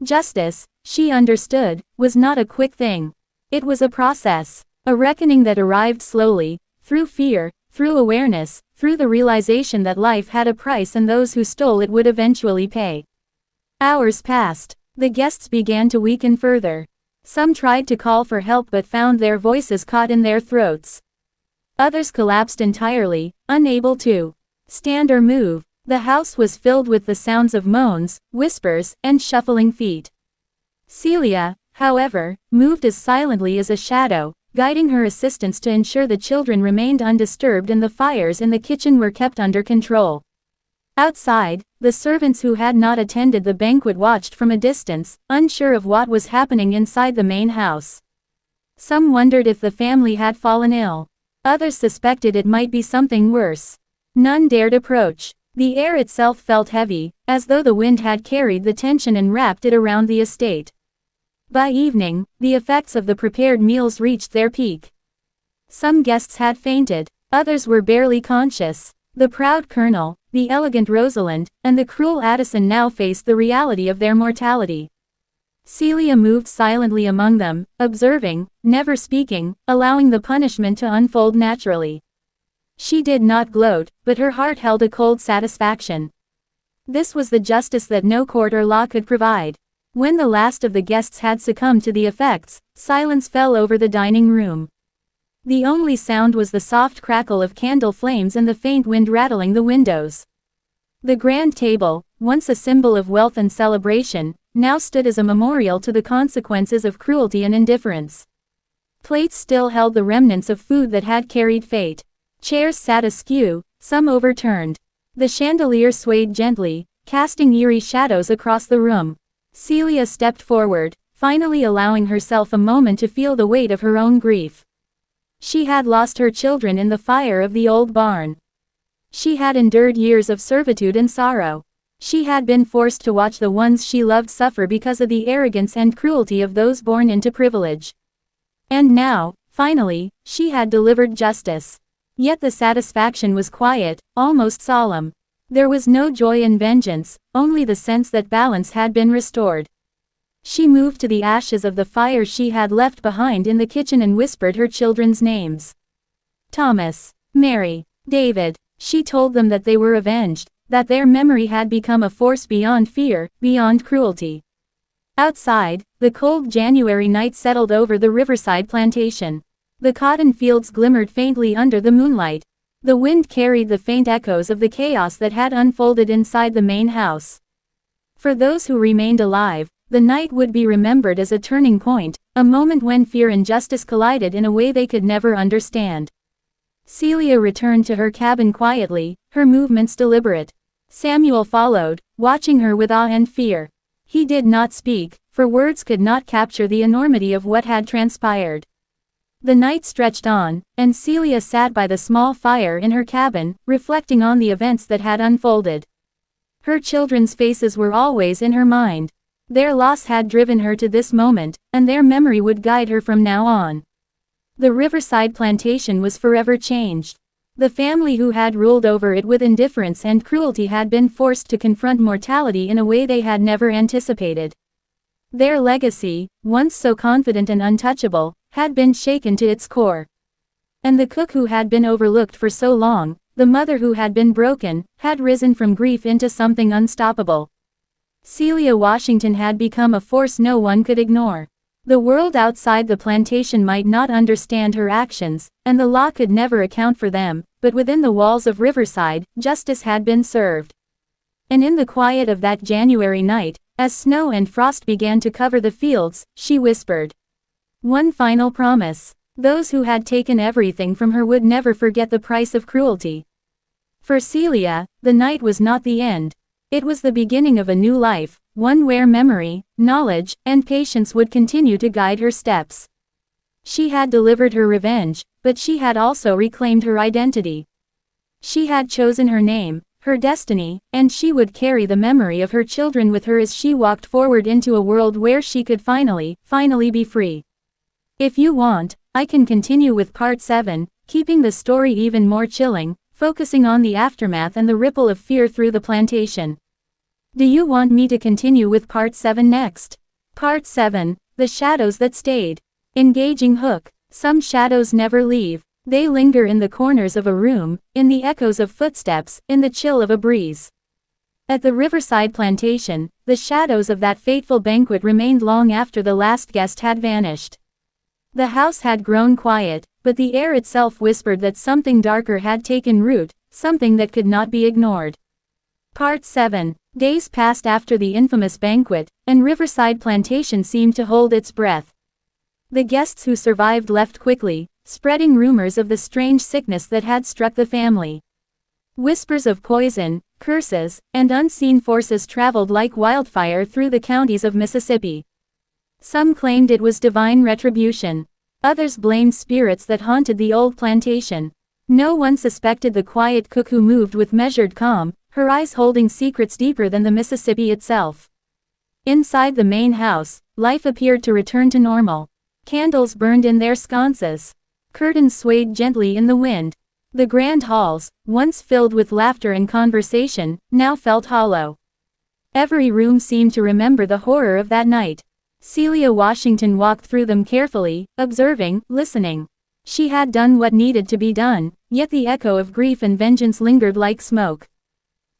Justice, she understood, was not a quick thing. It was a process, a reckoning that arrived slowly, through fear, through awareness, through the realization that life had a price and those who stole it would eventually pay. Hours passed. The guests began to weaken further. Some tried to call for help but found their voices caught in their throats. Others collapsed entirely, unable to stand or move. The house was filled with the sounds of moans, whispers, and shuffling feet. Celia, however, moved as silently as a shadow, guiding her assistants to ensure the children remained undisturbed and the fires in the kitchen were kept under control. Outside, the servants who had not attended the banquet watched from a distance, unsure of what was happening inside the main house. Some wondered if the family had fallen ill. Others suspected it might be something worse. None dared approach. The air itself felt heavy, as though the wind had carried the tension and wrapped it around the estate. By evening, the effects of the prepared meals reached their peak. Some guests had fainted, others were barely conscious. The proud Colonel, the elegant Rosalind, and the cruel Addison now faced the reality of their mortality. Celia moved silently among them, observing, never speaking, allowing the punishment to unfold naturally. She did not gloat, but her heart held a cold satisfaction. This was the justice that no court or law could provide. When the last of the guests had succumbed to the effects, silence fell over the dining room. The only sound was the soft crackle of candle flames and the faint wind rattling the windows. The grand table, once a symbol of wealth and celebration, now stood as a memorial to the consequences of cruelty and indifference. Plates still held the remnants of food that had carried fate. Chairs sat askew, some overturned. The chandelier swayed gently, casting eerie shadows across the room. Celia stepped forward, finally allowing herself a moment to feel the weight of her own grief. She had lost her children in the fire of the old barn. She had endured years of servitude and sorrow. She had been forced to watch the ones she loved suffer because of the arrogance and cruelty of those born into privilege. And now, finally, she had delivered justice. Yet the satisfaction was quiet, almost solemn. There was no joy in vengeance, only the sense that balance had been restored. She moved to the ashes of the fire she had left behind in the kitchen and whispered her children's names. Thomas, Mary, David. She told them that they were avenged, that their memory had become a force beyond fear, beyond cruelty. Outside, the cold January night settled over the Riverside Plantation. The cotton fields glimmered faintly under the moonlight. The wind carried the faint echoes of the chaos that had unfolded inside the main house. For those who remained alive, the night would be remembered as a turning point, a moment when fear and justice collided in a way they could never understand. Celia returned to her cabin quietly, her movements deliberate. Samuel followed, watching her with awe and fear. He did not speak, for words could not capture the enormity of what had transpired. The night stretched on, and Celia sat by the small fire in her cabin, reflecting on the events that had unfolded. Her children's faces were always in her mind. Their loss had driven her to this moment, and their memory would guide her from now on. The Riverside Plantation was forever changed. The family who had ruled over it with indifference and cruelty had been forced to confront mortality in a way they had never anticipated. Their legacy, once so confident and untouchable, had been shaken to its core. And the cook who had been overlooked for so long, the mother who had been broken, had risen from grief into something unstoppable. Celia Washington had become a force no one could ignore. The world outside the plantation might not understand her actions, and the law could never account for them, but within the walls of Riverside, justice had been served. And in the quiet of that January night, as snow and frost began to cover the fields, she whispered one final promise. Those who had taken everything from her would never forget the price of cruelty. For Celia, the night was not the end. It was the beginning of a new life, one where memory, knowledge, and patience would continue to guide her steps. She had delivered her revenge, but she had also reclaimed her identity. She had chosen her name, her destiny, and she would carry the memory of her children with her as she walked forward into a world where she could finally be free. If you want, I can continue with part 7, keeping the story even more chilling, focusing on the aftermath and the ripple of fear through the plantation. Do you want me to continue with part 7 next? Part 7, The Shadows That Stayed. Engaging hook. Some shadows never leave. They linger in the corners of a room, in the echoes of footsteps, in the chill of a breeze. At the Riverside Plantation, the shadows of that fateful banquet remained long after the last guest had vanished. The house had grown quiet, but the air itself whispered that something darker had taken root, something that could not be ignored. Part 7. Days passed after the infamous banquet, and Riverside Plantation seemed to hold its breath. The guests who survived left quickly, spreading rumors of the strange sickness that had struck the family. Whispers of poison, curses, and unseen forces traveled like wildfire through the counties of Mississippi. Some claimed it was divine retribution. Others blamed spirits that haunted the old plantation. No one suspected the quiet cook who moved with measured calm, her eyes holding secrets deeper than the Mississippi itself. Inside the main house, life appeared to return to normal. Candles burned in their sconces. Curtains swayed gently in the wind. The grand halls, once filled with laughter and conversation, now felt hollow. Every room seemed to remember the horror of that night. Celia Washington walked through them carefully, observing, listening. She had done what needed to be done, yet the echo of grief and vengeance lingered like smoke.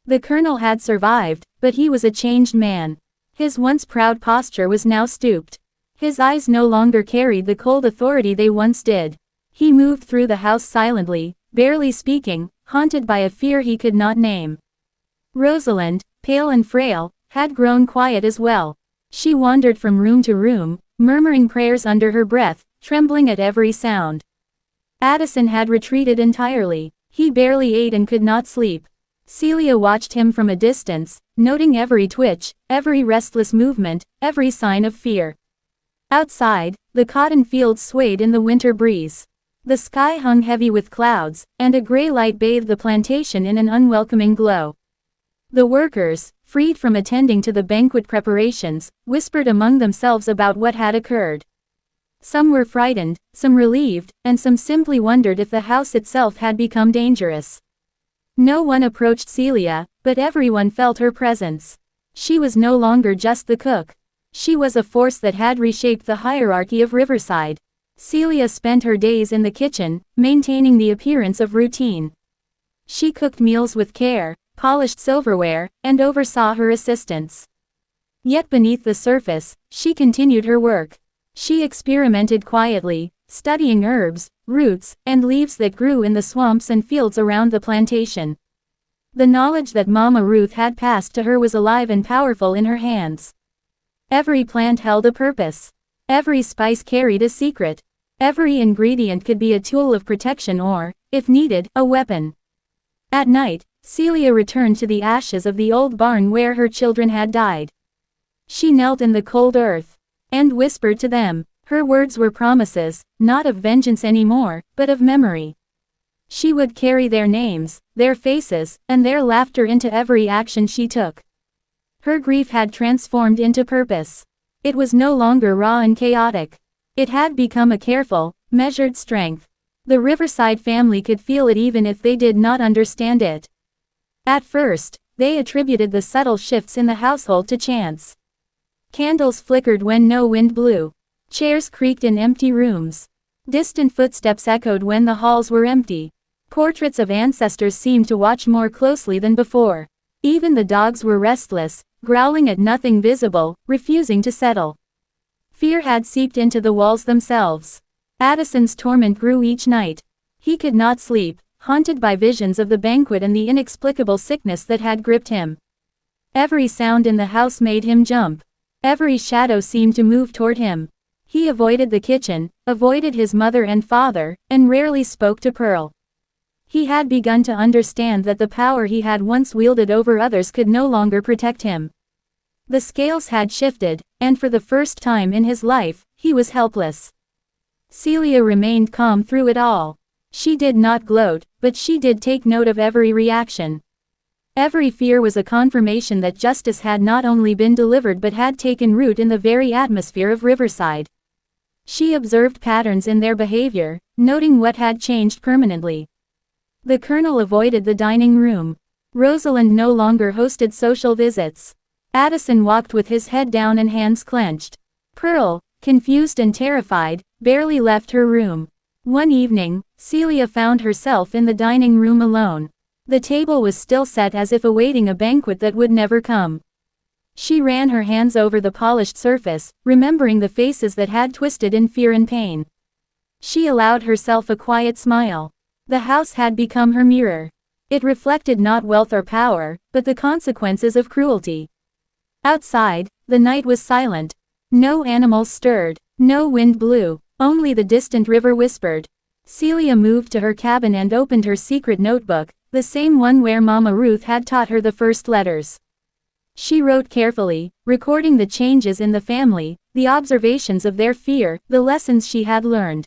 The colonel had survived, but he was a changed man. His once proud posture was now stooped. His eyes no longer carried the cold authority they once did. He moved through the house silently, barely speaking, haunted by a fear he could not name. Rosalind, pale and frail, had grown quiet as well. She wandered from room to room, murmuring prayers under her breath, trembling at every sound. Addison had retreated entirely. He barely ate and could not sleep. Celia watched him from a distance, noting every twitch, every restless movement, every sign of fear. Outside, the cotton fields swayed in the winter breeze. The sky hung heavy with clouds, and a gray light bathed the plantation in an unwelcoming glow. The workers, freed from attending to the banquet preparations, whispered among themselves about what had occurred. Some were frightened, some relieved, and some simply wondered if the house itself had become dangerous. No one approached Celia, but everyone felt her presence. She was no longer just the cook. She was a force that had reshaped the hierarchy of Riverside. Celia spent her days in the kitchen, maintaining the appearance of routine. She cooked meals with care, polished silverware, and oversaw her assistants. Yet beneath the surface, she continued her work. She experimented quietly, studying herbs, roots, and leaves that grew in the swamps and fields around the plantation. The knowledge that Mama Ruth had passed to her was alive and powerful in her hands. Every plant held a purpose. Every spice carried a secret. Every ingredient could be a tool of protection or, if needed, a weapon. At night, Celia returned to the ashes of the old barn where her children had died. She knelt in the cold earth and whispered to them. Her words were promises, not of vengeance anymore, but of memory. She would carry their names, their faces, and their laughter into every action she took. Her grief had transformed into purpose. It was no longer raw and chaotic. It had become a careful, measured strength. The Riverside family could feel it even if they did not understand it. At first, they attributed the subtle shifts in the household to chance. Candles flickered when no wind blew. Chairs creaked in empty rooms. Distant footsteps echoed when the halls were empty. Portraits of ancestors seemed to watch more closely than before. Even the dogs were restless, growling at nothing visible, refusing to settle. Fear had seeped into the walls themselves. Addison's torment grew each night. He could not sleep, haunted by visions of the banquet and the inexplicable sickness that had gripped him. Every sound in the house made him jump. Every shadow seemed to move toward him. He avoided the kitchen, avoided his mother and father, and rarely spoke to Pearl. He had begun to understand that the power he had once wielded over others could no longer protect him. The scales had shifted, and for the first time in his life, he was helpless. Celia remained calm through it all. She did not gloat, but she did take note of every reaction. Every fear was a confirmation that justice had not only been delivered but had taken root in the very atmosphere of Riverside. She observed patterns in their behavior, noting what had changed permanently. The colonel avoided the dining room. Rosalind no longer hosted social visits. Addison walked with his head down and hands clenched. Pearl, confused and terrified, barely left her room. One evening, Celia found herself in the dining room alone. The table was still set as if awaiting a banquet that would never come. She ran her hands over the polished surface, remembering the faces that had twisted in fear and pain. She allowed herself a quiet smile. The house had become her mirror. It reflected not wealth or power, but the consequences of cruelty. Outside, the night was silent. No animals stirred, no wind blew, only the distant river whispered. Celia moved to her cabin and opened her secret notebook, the same one where Mama Ruth had taught her the first letters. She wrote carefully, recording the changes in the family, the observations of their fear, the lessons she had learned.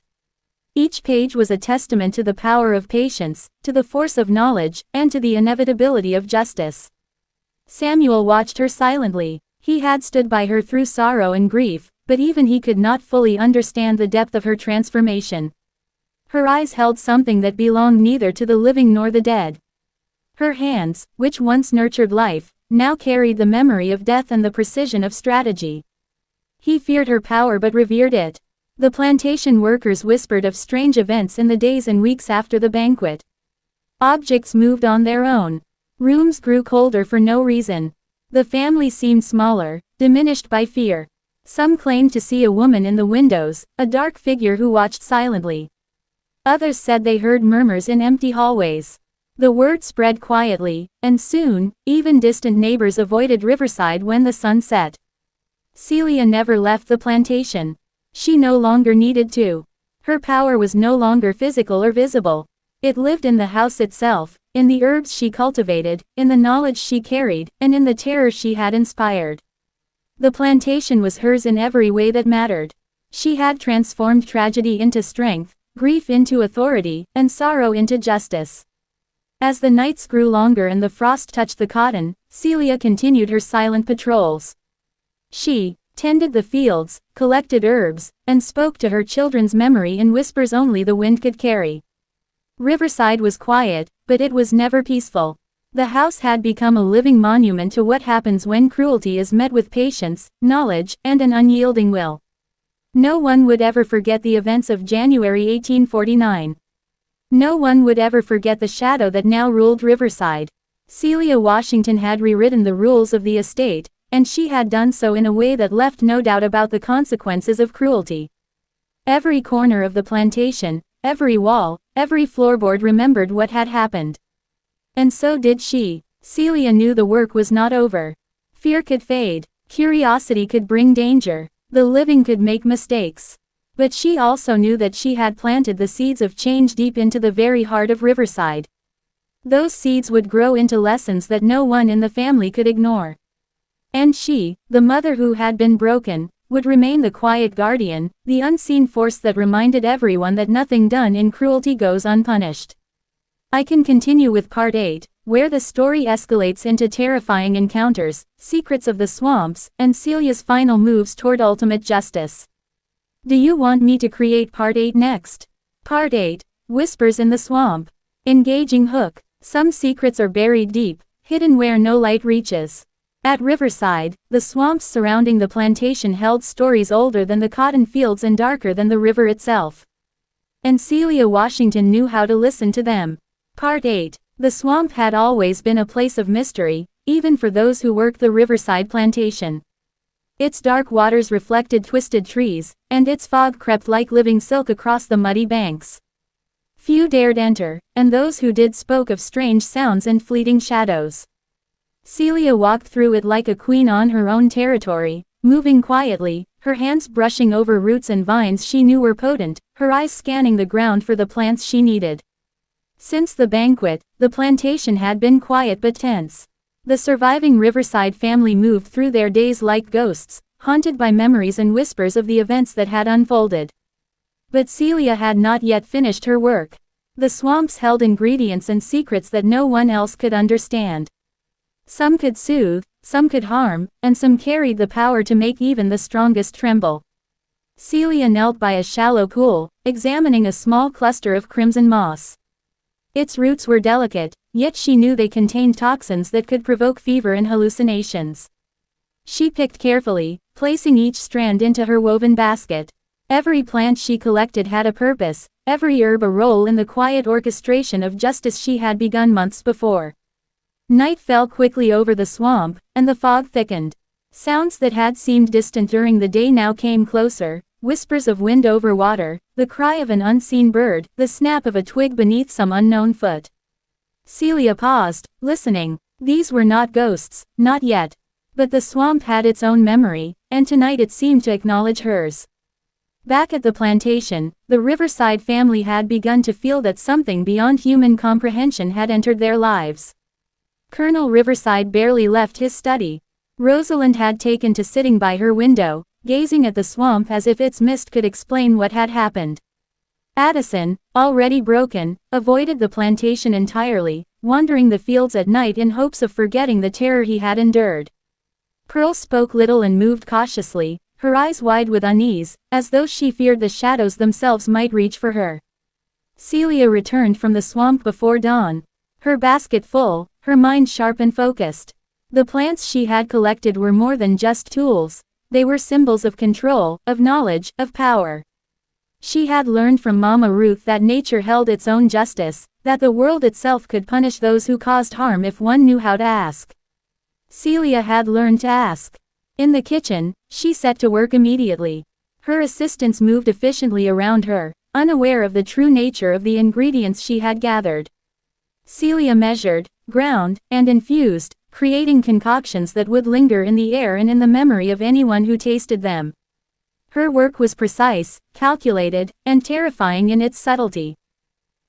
Each page was a testament to the power of patience, to the force of knowledge, and to the inevitability of justice. Samuel watched her silently. He had stood by her through sorrow and grief, but even he could not fully understand the depth of her transformation. Her eyes held something that belonged neither to the living nor the dead. Her hands, which once nurtured life, now carried the memory of death and the precision of strategy. He feared her power but revered it. The plantation workers whispered of strange events in the days and weeks after the banquet. Objects moved on their own. Rooms grew colder for no reason. The family seemed smaller, diminished by fear. Some claimed to see a woman in the windows, a dark figure who watched silently. Others said they heard murmurs in empty hallways. The word spread quietly, and soon, even distant neighbors avoided Riverside when the sun set. Celia never left the plantation. She no longer needed to. Her power was no longer physical or visible. It lived in the house itself, in the herbs she cultivated, in the knowledge she carried, and in the terror she had inspired. The plantation was hers in every way that mattered. She had transformed tragedy into strength, grief into authority, and sorrow into justice. As the nights grew longer and the frost touched the cotton, Celia continued her silent patrols. She tended the fields, collected herbs, and spoke to her children's memory in whispers only the wind could carry. Riverside was quiet, but it was never peaceful. The house had become a living monument to what happens when cruelty is met with patience, knowledge, and an unyielding will. No one would ever forget the events of January 1849. No one would ever forget the shadow that now ruled Riverside. Celia Washington had rewritten the rules of the estate, and she had done so in a way that left no doubt about the consequences of cruelty. Every corner of the plantation, every wall, every floorboard remembered what had happened. And so did she. Celia knew the work was not over. Fear could fade, curiosity could bring danger, the living could make mistakes. But she also knew that she had planted the seeds of change deep into the very heart of Riverside. Those seeds would grow into lessons that no one in the family could ignore. And she, the mother who had been broken, would remain the quiet guardian, the unseen force that reminded everyone that nothing done in cruelty goes unpunished. I can continue with part 8, where the story escalates into terrifying encounters, secrets of the swamps, and Celia's final moves toward ultimate justice. Do you want me to create part 8 next? Part 8, Whispers in the Swamp. Engaging hook. Some secrets are buried deep, hidden where no light reaches. At Riverside, the swamps surrounding the plantation held stories older than the cotton fields and darker than the river itself. And Celia Washington knew how to listen to them. Part 8. The swamp had always been a place of mystery, even for those who worked the Riverside Plantation. Its dark waters reflected twisted trees, and its fog crept like living silk across the muddy banks. Few dared enter, and those who did spoke of strange sounds and fleeting shadows. Celia walked through it like a queen on her own territory, moving quietly, her hands brushing over roots and vines she knew were potent, her eyes scanning the ground for the plants she needed. Since the banquet, the plantation had been quiet but tense. The surviving Riverside family moved through their days like ghosts, haunted by memories and whispers of the events that had unfolded. But Celia had not yet finished her work. The swamps held ingredients and secrets that no one else could understand. Some could soothe, some could harm, and some carried the power to make even the strongest tremble. Celia knelt by a shallow pool, examining a small cluster of crimson moss. Its roots were delicate, yet she knew they contained toxins that could provoke fever and hallucinations. She picked carefully, placing each strand into her woven basket. Every plant she collected had a purpose, every herb a role in the quiet orchestration of justice she had begun months before. Night fell quickly over the swamp, and the fog thickened. Sounds that had seemed distant during the day now came closer, whispers of wind over water, the cry of an unseen bird, the snap of a twig beneath some unknown foot. Celia paused, listening. These were not ghosts, not yet. But the swamp had its own memory, and tonight it seemed to acknowledge hers. Back at the plantation, the Riverside family had begun to feel that something beyond human comprehension had entered their lives. Colonel Riverside barely left his study. Rosalind had taken to sitting by her window, gazing at the swamp as if its mist could explain what had happened. Addison, already broken, avoided the plantation entirely, wandering the fields at night in hopes of forgetting the terror he had endured. Pearl spoke little and moved cautiously, her eyes wide with unease, as though she feared the shadows themselves might reach for her. Celia returned from the swamp before dawn, her basket full, her mind sharp and focused. The plants she had collected were more than just tools, they were symbols of control, of knowledge, of power. She had learned from Mama Ruth that nature held its own justice, that the world itself could punish those who caused harm if one knew how to ask. Celia had learned to ask. In the kitchen, she set to work immediately. Her assistants moved efficiently around her, unaware of the true nature of the ingredients she had gathered. Celia measured, ground, and infused, creating concoctions that would linger in the air and in the memory of anyone who tasted them. Her work was precise, calculated, and terrifying in its subtlety.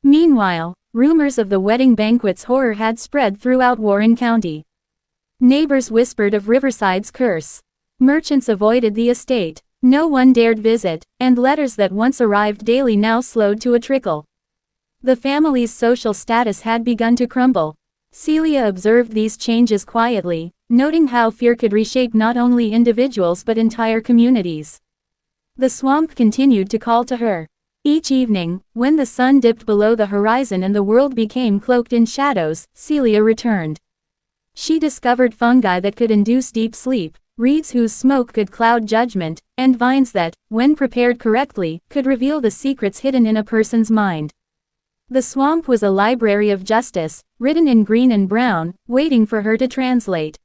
Meanwhile, rumors of the wedding banquet's horror had spread throughout Warren County. Neighbors whispered of Riverside's curse. Merchants avoided the estate. No one dared visit, and letters that once arrived daily now slowed to a trickle. The family's social status had begun to crumble. Celia observed these changes quietly, noting how fear could reshape not only individuals but entire communities. The swamp continued to call to her. Each evening, when the sun dipped below the horizon and the world became cloaked in shadows, Celia returned. She discovered fungi that could induce deep sleep, reeds whose smoke could cloud judgment, and vines that, when prepared correctly, could reveal the secrets hidden in a person's mind. The swamp was a library of justice, written in green and brown, waiting for her to translate.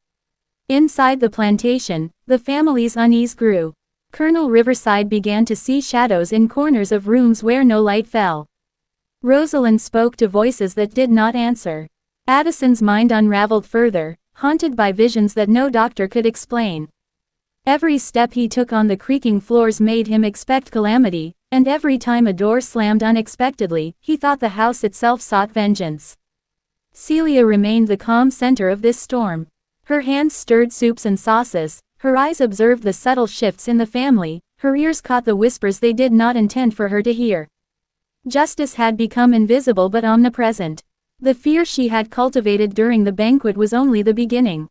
Inside the plantation, the family's unease grew. Colonel Riverside began to see shadows in corners of rooms where no light fell. Rosalind spoke to voices that did not answer. Addison's mind unraveled further, haunted by visions that no doctor could explain. Every step he took on the creaking floors made him expect calamity, and every time a door slammed unexpectedly, he thought the house itself sought vengeance. Celia remained the calm center of this storm. Her hands stirred soups and sauces, her eyes observed the subtle shifts in the family, her ears caught the whispers they did not intend for her to hear. Justice had become invisible but omnipresent. The fear she had cultivated during the banquet was only the beginning.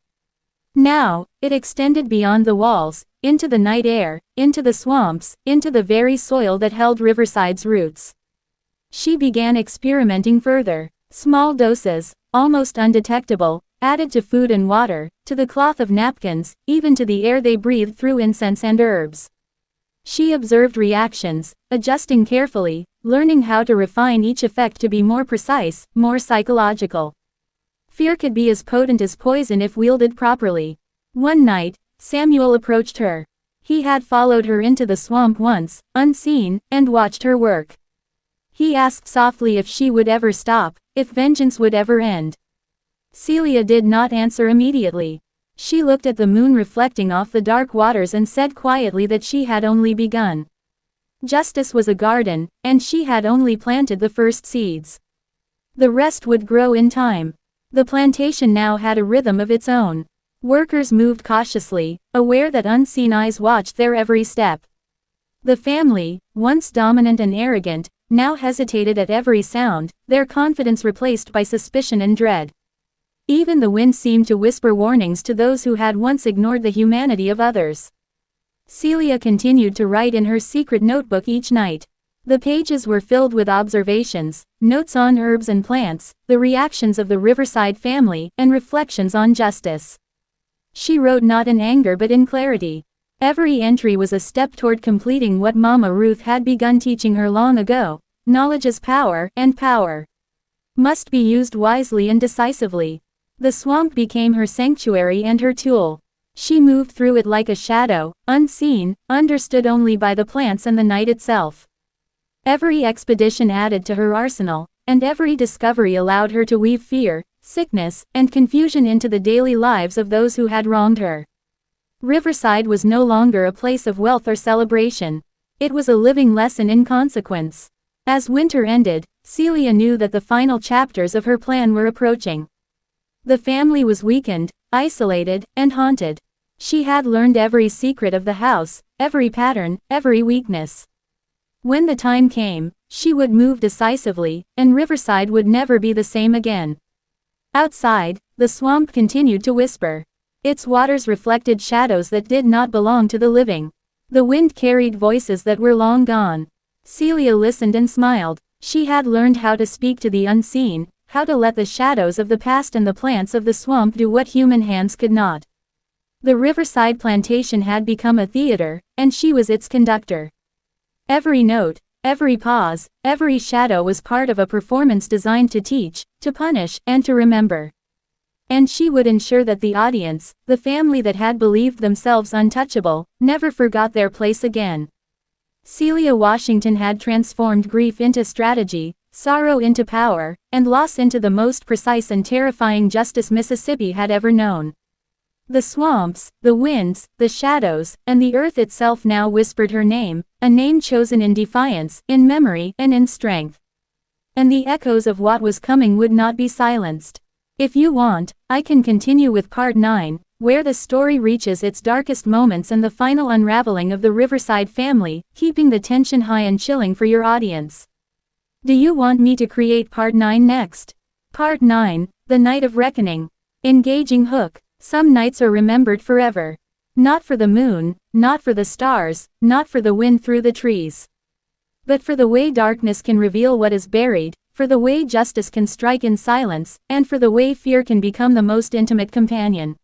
Now, it extended beyond the walls, into the night air, into the swamps, into the very soil that held Riverside's roots. She began experimenting further. Small doses, almost undetectable, added to food and water, to the cloth of napkins, even to the air they breathed through incense and herbs. She observed reactions, adjusting carefully, learning how to refine each effect to be more precise, more psychological. Fear could be as potent as poison if wielded properly. One night, Samuel approached her. He had followed her into the swamp once, unseen, and watched her work. He asked softly if she would ever stop, if vengeance would ever end. Celia did not answer immediately. She looked at the moon reflecting off the dark waters and said quietly that she had only begun. Justice was a garden, and she had only planted the first seeds. The rest would grow in time. The plantation now had a rhythm of its own. Workers moved cautiously, aware that unseen eyes watched their every step. The family, once dominant and arrogant, now hesitated at every sound, their confidence replaced by suspicion and dread. Even the wind seemed to whisper warnings to those who had once ignored the humanity of others. Celia continued to write in her secret notebook each night. The pages were filled with observations, notes on herbs and plants, the reactions of the Riverside family, and reflections on justice. She wrote not in anger but in clarity. Every entry was a step toward completing what Mama Ruth had begun teaching her long ago: knowledge is power, and power must be used wisely and decisively. The swamp became her sanctuary and her tool. She moved through it like a shadow, unseen, understood only by the plants and the night itself. Every expedition added to her arsenal, and every discovery allowed her to weave fear, sickness, and confusion into the daily lives of those who had wronged her. Riverside was no longer a place of wealth or celebration. It was a living lesson in consequence. As winter ended, Celia knew that the final chapters of her plan were approaching. The family was weakened, isolated, and haunted. She had learned every secret of the house, every pattern, every weakness. When the time came, She would move decisively, and Riverside would never be the same again. Outside, the swamp continued to whisper. Its waters reflected shadows that did not belong to the living. The wind carried voices that were long gone. Celia listened and smiled. She had learned how to speak to the unseen, how to let the shadows of the past and the plants of the swamp do what human hands could not. The Riverside Plantation had become a theater, and she was its conductor. Every note, every pause, every shadow was part of a performance designed to teach, to punish, and to remember. And she would ensure that the audience, the family that had believed themselves untouchable, never forgot their place again. Celia Washington had transformed grief into strategy, sorrow into power, and loss into the most precise and terrifying justice Mississippi had ever known. The swamps, the winds, the shadows, and the earth itself now whispered her name, a name chosen in defiance, in memory, and in strength. And the echoes of what was coming would not be silenced. If you want, I can continue with Part 9, where the story reaches its darkest moments and the final unraveling of the Riverside family, keeping the tension high and chilling for your audience. Do you want me to create Part 9 next? Part 9, The Night of Reckoning. Engaging hook. Some nights are remembered forever. Not for the moon, not for the stars, not for the wind through the trees. But for the way darkness can reveal what is buried, for the way justice can strike in silence, and for the way fear can become the most intimate companion.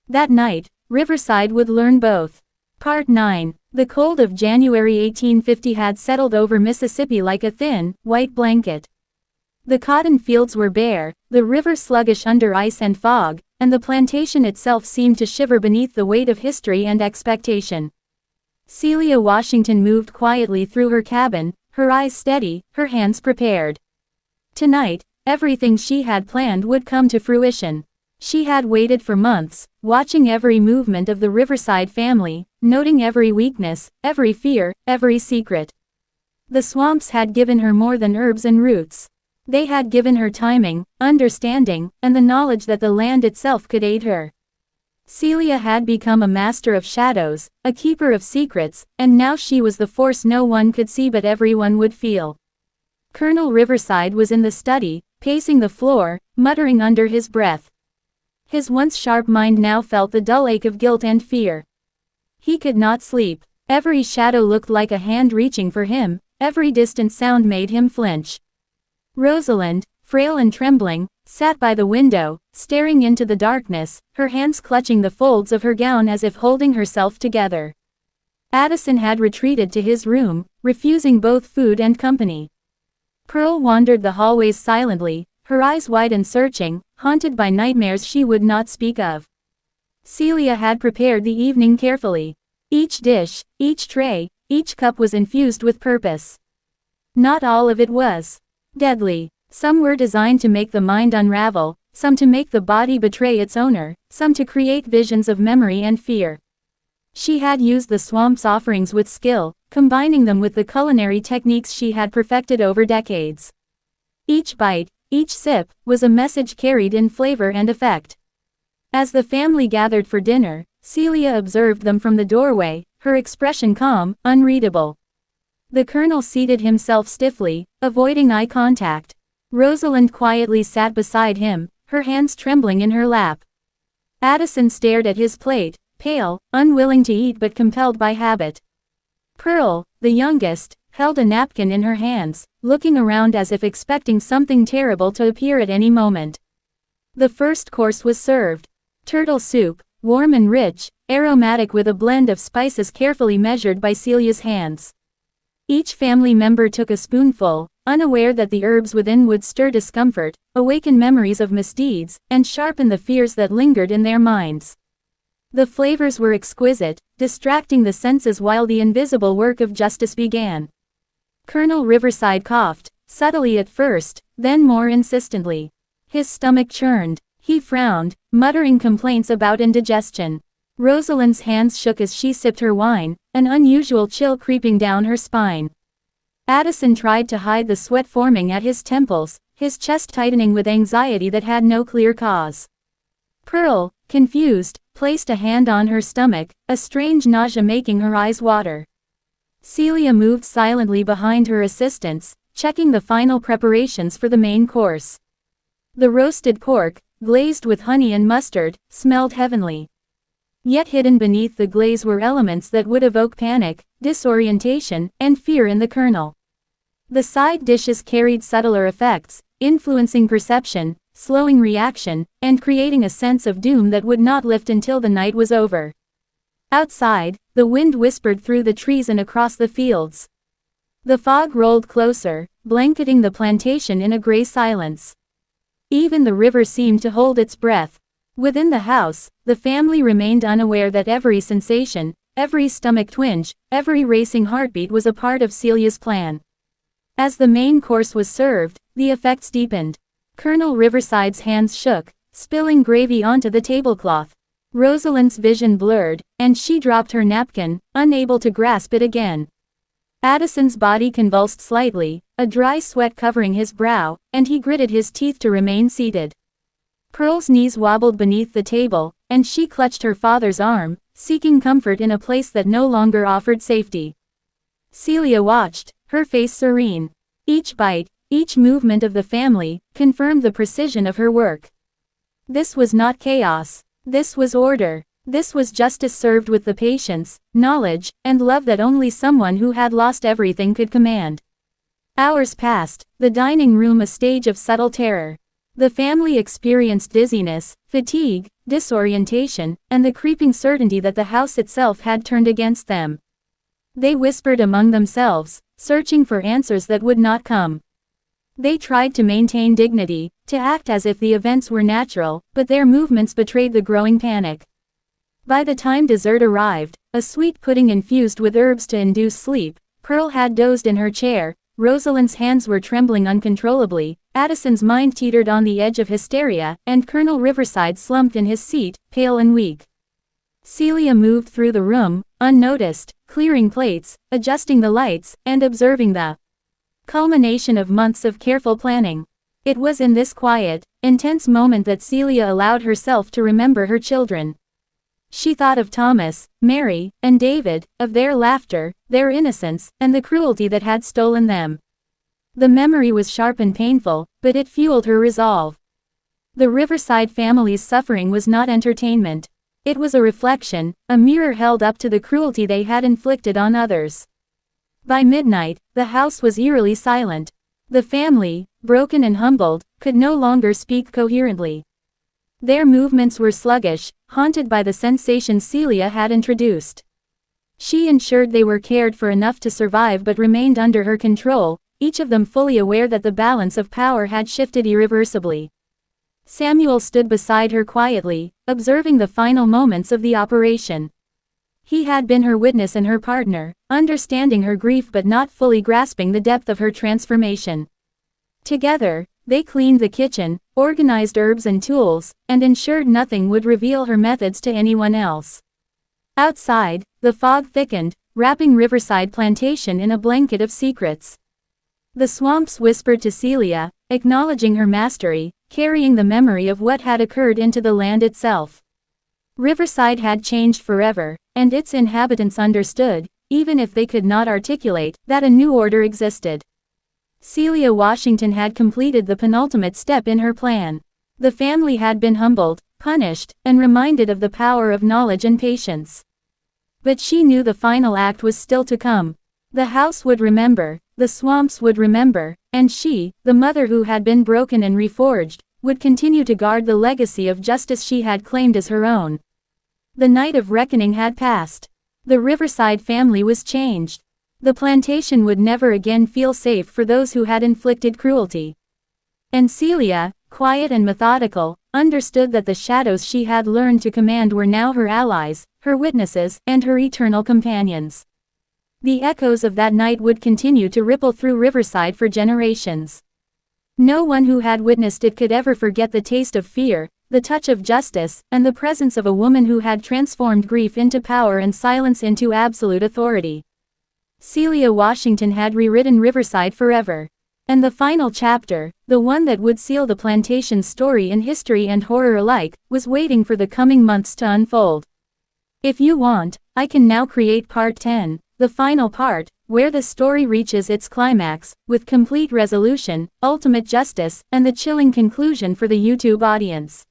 That night, Riverside would learn both. Part 9. The cold of January 1850 had settled over Mississippi like a thin, white blanket. The cotton fields were bare, the river sluggish under ice and fog, and the plantation itself seemed to shiver beneath the weight of history and expectation. Celia Washington moved quietly through her cabin, her eyes steady, her hands prepared. Tonight, everything she had planned would come to fruition. She had waited for months, watching every movement of the Riverside family, noting every weakness, every fear, every secret. The swamps had given her more than herbs and roots. They had given her timing, understanding, and the knowledge that the land itself could aid her. Celia had become a master of shadows, a keeper of secrets, and now she was the force no one could see but everyone would feel. Colonel Riverside was in the study, pacing the floor, muttering under his breath. His once sharp mind now felt the dull ache of guilt and fear. He could not sleep. Every shadow looked like a hand reaching for him, every distant sound made him flinch. Rosalind, frail and trembling, sat by the window, staring into the darkness, her hands clutching the folds of her gown as if holding herself together. Addison had retreated to his room, refusing both food and company. Pearl wandered the hallways silently, her eyes wide and searching, haunted by nightmares she would not speak of. Celia had prepared the evening carefully. Each dish, each tray, each cup was infused with purpose. Not all of it was deadly. Some were designed to make the mind unravel, some to make the body betray its owner, some to create visions of memory and fear. She had used the swamp's offerings with skill, combining them with the culinary techniques she had perfected over decades. Each bite, each sip, was a message carried in flavor and effect. As the family gathered for dinner, Celia observed them from the doorway, her expression calm, unreadable. The colonel seated himself stiffly, avoiding eye contact. Rosalind quietly sat beside him, her hands trembling in her lap. Addison stared at his plate, pale, unwilling to eat but compelled by habit. Pearl, the youngest, held a napkin in her hands, looking around as if expecting something terrible to appear at any moment. The first course was served. Turtle soup, warm and rich, aromatic with a blend of spices carefully measured by Celia's hands. Each family member took a spoonful, unaware that the herbs within would stir discomfort, awaken memories of misdeeds, and sharpen the fears that lingered in their minds. The flavors were exquisite, distracting the senses while the invisible work of justice began. Colonel Riverside coughed, subtly at first, then more insistently. His stomach churned. He frowned, muttering complaints about indigestion. Rosalind's hands shook as she sipped her wine, an unusual chill creeping down her spine. Addison tried to hide the sweat forming at his temples, his chest tightening with anxiety that had no clear cause. Pearl, confused, placed a hand on her stomach, a strange nausea making her eyes water. Celia moved silently behind her assistants, checking the final preparations for the main course. The roasted pork, glazed with honey and mustard, smelled heavenly. Yet hidden beneath the glaze were elements that would evoke panic, disorientation, and fear in the Colonel. The side dishes carried subtler effects, influencing perception, slowing reaction, and creating a sense of doom that would not lift until the night was over. Outside, the wind whispered through the trees and across the fields. The fog rolled closer, blanketing the plantation in a gray silence. Even the river seemed to hold its breath. Within the house, the family remained unaware that every sensation, every stomach twinge, every racing heartbeat was a part of Celia's plan. As the main course was served, the effects deepened. Colonel Riverside's hands shook, spilling gravy onto the tablecloth. Rosalind's vision blurred, and she dropped her napkin, unable to grasp it again. Addison's body convulsed slightly, a dry sweat covering his brow, and he gritted his teeth to remain seated. Pearl's knees wobbled beneath the table, and she clutched her father's arm, seeking comfort in a place that no longer offered safety. Celia watched, her face serene. Each bite, each movement of the family, confirmed the precision of her work. This was not chaos. This was order. This was justice served with the patience, knowledge, and love that only someone who had lost everything could command. Hours passed, the dining room a stage of subtle terror. The family experienced dizziness, fatigue, disorientation, and the creeping certainty that the house itself had turned against them. They whispered among themselves, searching for answers that would not come. They tried to maintain dignity, to act as if the events were natural, but their movements betrayed the growing panic. By the time dessert arrived, a sweet pudding infused with herbs to induce sleep, Pearl had dozed in her chair, Rosalind's hands were trembling uncontrollably, Addison's mind teetered on the edge of hysteria, and Colonel Riverside slumped in his seat, pale and weak. Celia moved through the room, unnoticed, clearing plates, adjusting the lights, and observing the culmination of months of careful planning. It was in this quiet, intense moment that Celia allowed herself to remember her children. She thought of Thomas, Mary, and David, of their laughter, their innocence, and the cruelty that had stolen them. The memory was sharp and painful, but it fueled her resolve. The Riverside family's suffering was not entertainment. It was a reflection, a mirror held up to the cruelty they had inflicted on others. By midnight, the house was eerily silent. The family, broken and humbled, could no longer speak coherently. Their movements were sluggish, haunted by the sensations Celia had introduced. She ensured they were cared for enough to survive but remained under her control, each of them fully aware that the balance of power had shifted irreversibly. Samuel stood beside her quietly, observing the final moments of the operation. He had been her witness and her partner, understanding her grief but not fully grasping the depth of her transformation. Together, they cleaned the kitchen, organized herbs and tools, and ensured nothing would reveal her methods to anyone else. Outside, the fog thickened, wrapping Riverside Plantation in a blanket of secrets. The swamps whispered to Celia, acknowledging her mastery, carrying the memory of what had occurred into the land itself. Riverside had changed forever, and its inhabitants understood, even if they could not articulate, that a new order existed. Celia Washington had completed the penultimate step in her plan. The family had been humbled, punished, and reminded of the power of knowledge and patience. But she knew the final act was still to come. The house would remember, the swamps would remember, and she, the mother who had been broken and reforged, would continue to guard the legacy of justice she had claimed as her own. The night of reckoning had passed. The Riverside family was changed. The plantation would never again feel safe for those who had inflicted cruelty. And Celia, quiet and methodical, understood that the shadows she had learned to command were now her allies, her witnesses, and her eternal companions. The echoes of that night would continue to ripple through Riverside for generations. No one who had witnessed it could ever forget the taste of fear, the touch of justice, and the presence of a woman who had transformed grief into power and silence into absolute authority. Celia Washington had rewritten Riverside forever. And the final chapter, the one that would seal the plantation's story in history and horror alike, was waiting for the coming months to unfold. If you want, I can now create part 10. the final part, where the story reaches its climax, with complete resolution, ultimate justice, and the chilling conclusion for the YouTube audience.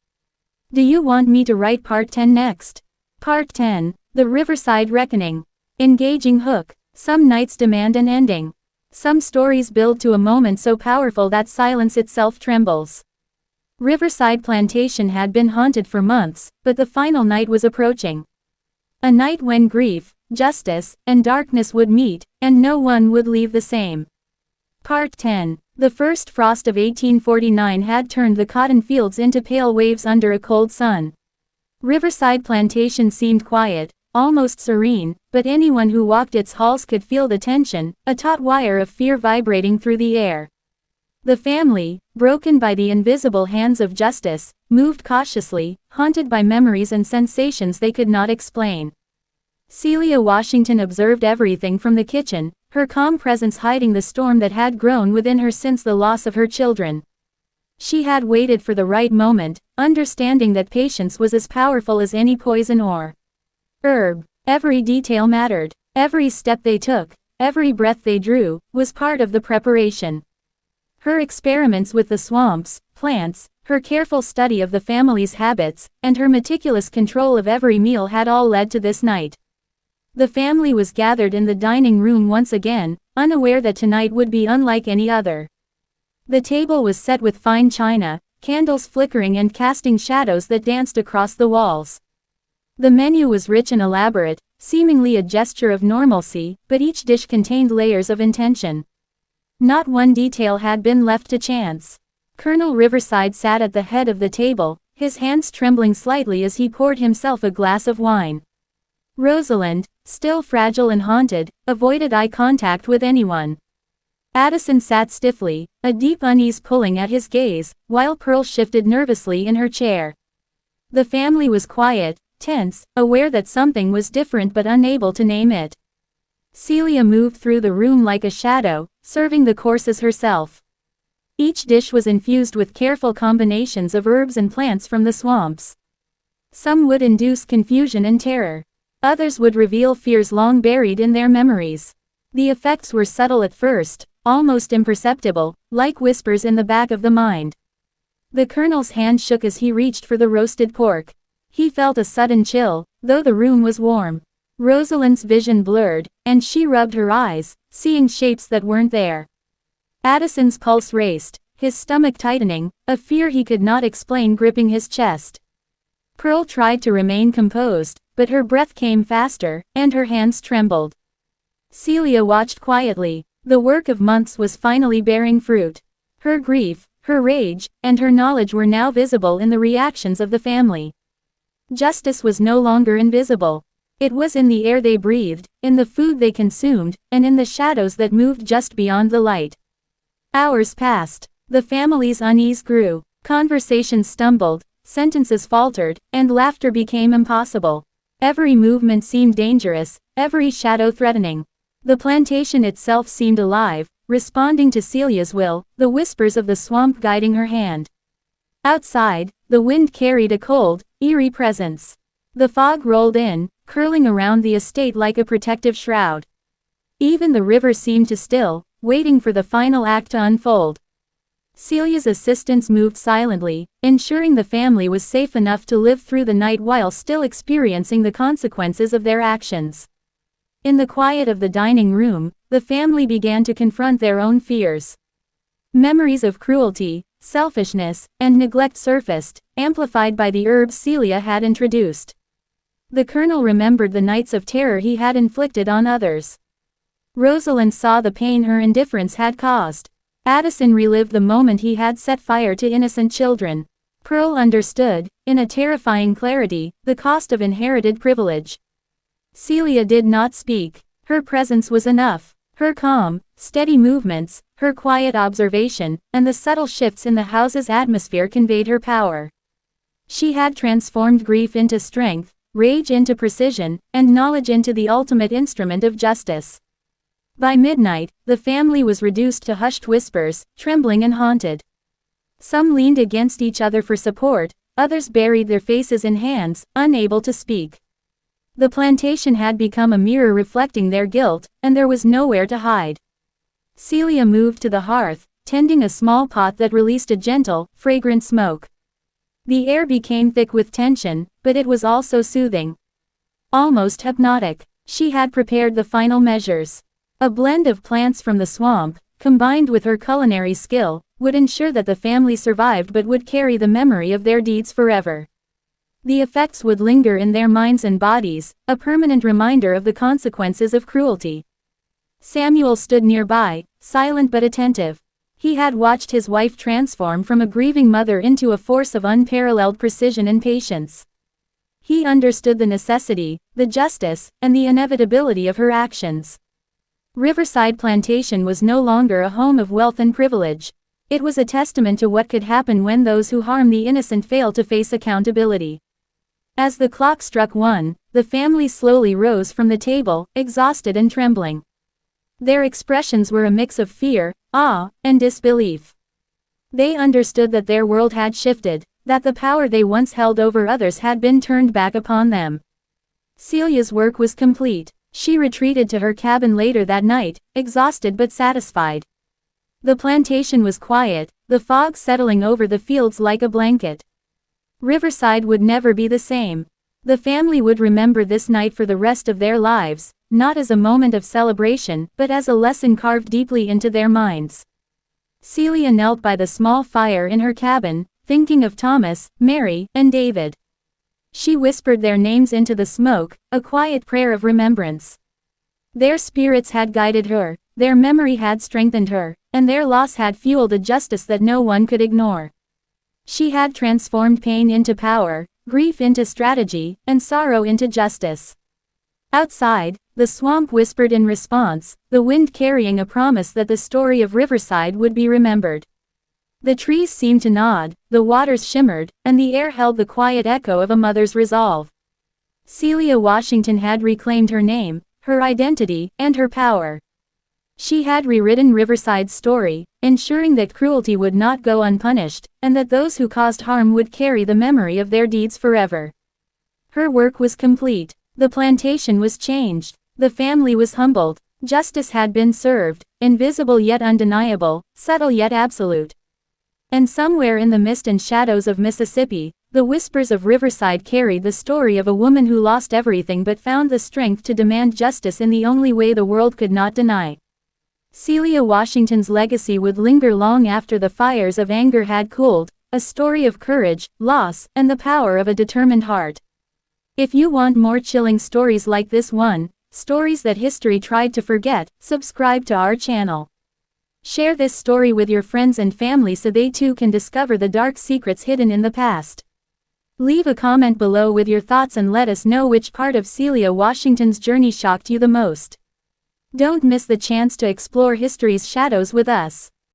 Do you want me to write Part 10 next? Part 10, The Riverside Reckoning. Engaging hook. Some nights demand an ending. Some stories build to a moment so powerful that silence itself trembles. Riverside Plantation had been haunted for months, but the final night was approaching. A night when grief, justice, and darkness would meet, and no one would leave the same. Part 10. The first frost of 1849 had turned the cotton fields into pale waves under a cold sun. Riverside Plantation seemed quiet, almost serene, but anyone who walked its halls could feel the tension, a taut wire of fear vibrating through the air. The family, broken by the invisible hands of justice, moved cautiously, haunted by memories and sensations they could not explain. Celia Washington observed everything from the kitchen, her calm presence hiding the storm that had grown within her since the loss of her children. She had waited for the right moment, understanding that patience was as powerful as any poison or herb. Every detail mattered. Every step they took, every breath they drew, was part of the preparation. Her experiments with the swamps, plants, her careful study of the family's habits, and her meticulous control of every meal had all led to this night. The family was gathered in the dining room once again, unaware that tonight would be unlike any other. The table was set with fine china, candles flickering and casting shadows that danced across the walls. The menu was rich and elaborate, seemingly a gesture of normalcy, but each dish contained layers of intention. Not one detail had been left to chance. Colonel Riverside sat at the head of the table, his hands trembling slightly as he poured himself a glass of wine. Rosalind, still fragile and haunted, avoided eye contact with anyone. Addison sat stiffly, a deep unease pulling at his gaze, while Pearl shifted nervously in her chair. The family was quiet, tense, aware that something was different but unable to name it. Celia moved through the room like a shadow, serving the courses herself. Each dish was infused with careful combinations of herbs and plants from the swamps. Some would induce confusion and terror. Others would reveal fears long buried in their memories. The effects were subtle at first, almost imperceptible, like whispers in the back of the mind. The colonel's hand shook as he reached for the roasted pork. He felt a sudden chill, though the room was warm. Rosalind's vision blurred, and she rubbed her eyes, seeing shapes that weren't there. Addison's pulse raced, his stomach tightening, a fear he could not explain gripping his chest. Pearl tried to remain composed, but her breath came faster, and her hands trembled. Celia watched quietly. The work of months was finally bearing fruit. Her grief, her rage, and her knowledge were now visible in the reactions of the family. Justice was no longer invisible. It was in the air they breathed, in the food they consumed, and in the shadows that moved just beyond the light. Hours passed. The family's unease grew. Conversations stumbled, sentences faltered, and laughter became impossible. Every movement seemed dangerous, every shadow threatening. The plantation itself seemed alive, responding to Celia's will, the whispers of the swamp guiding her hand. Outside, the wind carried a cold, eerie presence. The fog rolled in, curling around the estate like a protective shroud. Even the river seemed to still, waiting for the final act to unfold. Celia's assistants moved silently, ensuring the family was safe enough to live through the night while still experiencing the consequences of their actions. In the quiet of the dining room, the family began to confront their own fears. Memories of cruelty, selfishness, and neglect surfaced, amplified by the herbs Celia had introduced. The colonel remembered the nights of terror he had inflicted on others. Rosalind saw the pain her indifference had caused. Addison relived the moment he had set fire to innocent children. Pearl understood, in a terrifying clarity, the cost of inherited privilege. Celia did not speak. Her presence was enough. Her calm, steady movements, her quiet observation, and the subtle shifts in the house's atmosphere conveyed her power. She had transformed grief into strength, rage into precision, and knowledge into the ultimate instrument of justice. By midnight, the family was reduced to hushed whispers, trembling and haunted. Some leaned against each other for support, others buried their faces in hands, unable to speak. The plantation had become a mirror reflecting their guilt, and there was nowhere to hide. Celia moved to the hearth, tending a small pot that released a gentle, fragrant smoke. The air became thick with tension, but it was also soothing. Almost hypnotic. She had prepared the final measures. A blend of plants from the swamp, combined with her culinary skill, would ensure that the family survived but would carry the memory of their deeds forever. The effects would linger in their minds and bodies, a permanent reminder of the consequences of cruelty. Samuel stood nearby, silent but attentive. He had watched his wife transform from a grieving mother into a force of unparalleled precision and patience. He understood the necessity, the justice, and the inevitability of her actions. Riverside Plantation was no longer a home of wealth and privilege. It was a testament to what could happen when those who harm the innocent fail to face accountability. As the clock struck 1, the family slowly rose from the table, exhausted and trembling. Their expressions were a mix of fear, awe, and disbelief. They understood that their world had shifted, that the power they once held over others had been turned back upon them. Celia's work was complete. She retreated to her cabin later that night, exhausted but satisfied. The plantation was quiet, the fog settling over the fields like a blanket. Riverside would never be the same. The family would remember this night for the rest of their lives, not as a moment of celebration, but as a lesson carved deeply into their minds. Celia knelt by the small fire in her cabin, thinking of Thomas, Mary, and David. She whispered their names into the smoke, a quiet prayer of remembrance. Their spirits had guided her, their memory had strengthened her, and their loss had fueled a justice that no one could ignore. She had transformed pain into power, grief into strategy, and sorrow into justice. Outside, the swamp whispered in response, the wind carrying a promise that the story of Riverside would be remembered. The trees seemed to nod, the waters shimmered, and the air held the quiet echo of a mother's resolve. Celia Washington had reclaimed her name, her identity, and her power. She had rewritten Riverside's story, ensuring that cruelty would not go unpunished, and that those who caused harm would carry the memory of their deeds forever. Her work was complete. The plantation was changed. The family was humbled. Justice had been served, invisible yet undeniable, subtle yet absolute. And somewhere in the mist and shadows of Mississippi, the whispers of Riverside carried the story of a woman who lost everything but found the strength to demand justice in the only way the world could not deny. Celia Washington's legacy would linger long after the fires of anger had cooled, a story of courage, loss, and the power of a determined heart. If you want more chilling stories like this one, stories that history tried to forget, subscribe to our channel. Share this story with your friends and family so they too can discover the dark secrets hidden in the past. Leave a comment below with your thoughts and let us know which part of Celia Washington's journey shocked you the most. Don't miss the chance to explore history's shadows with us.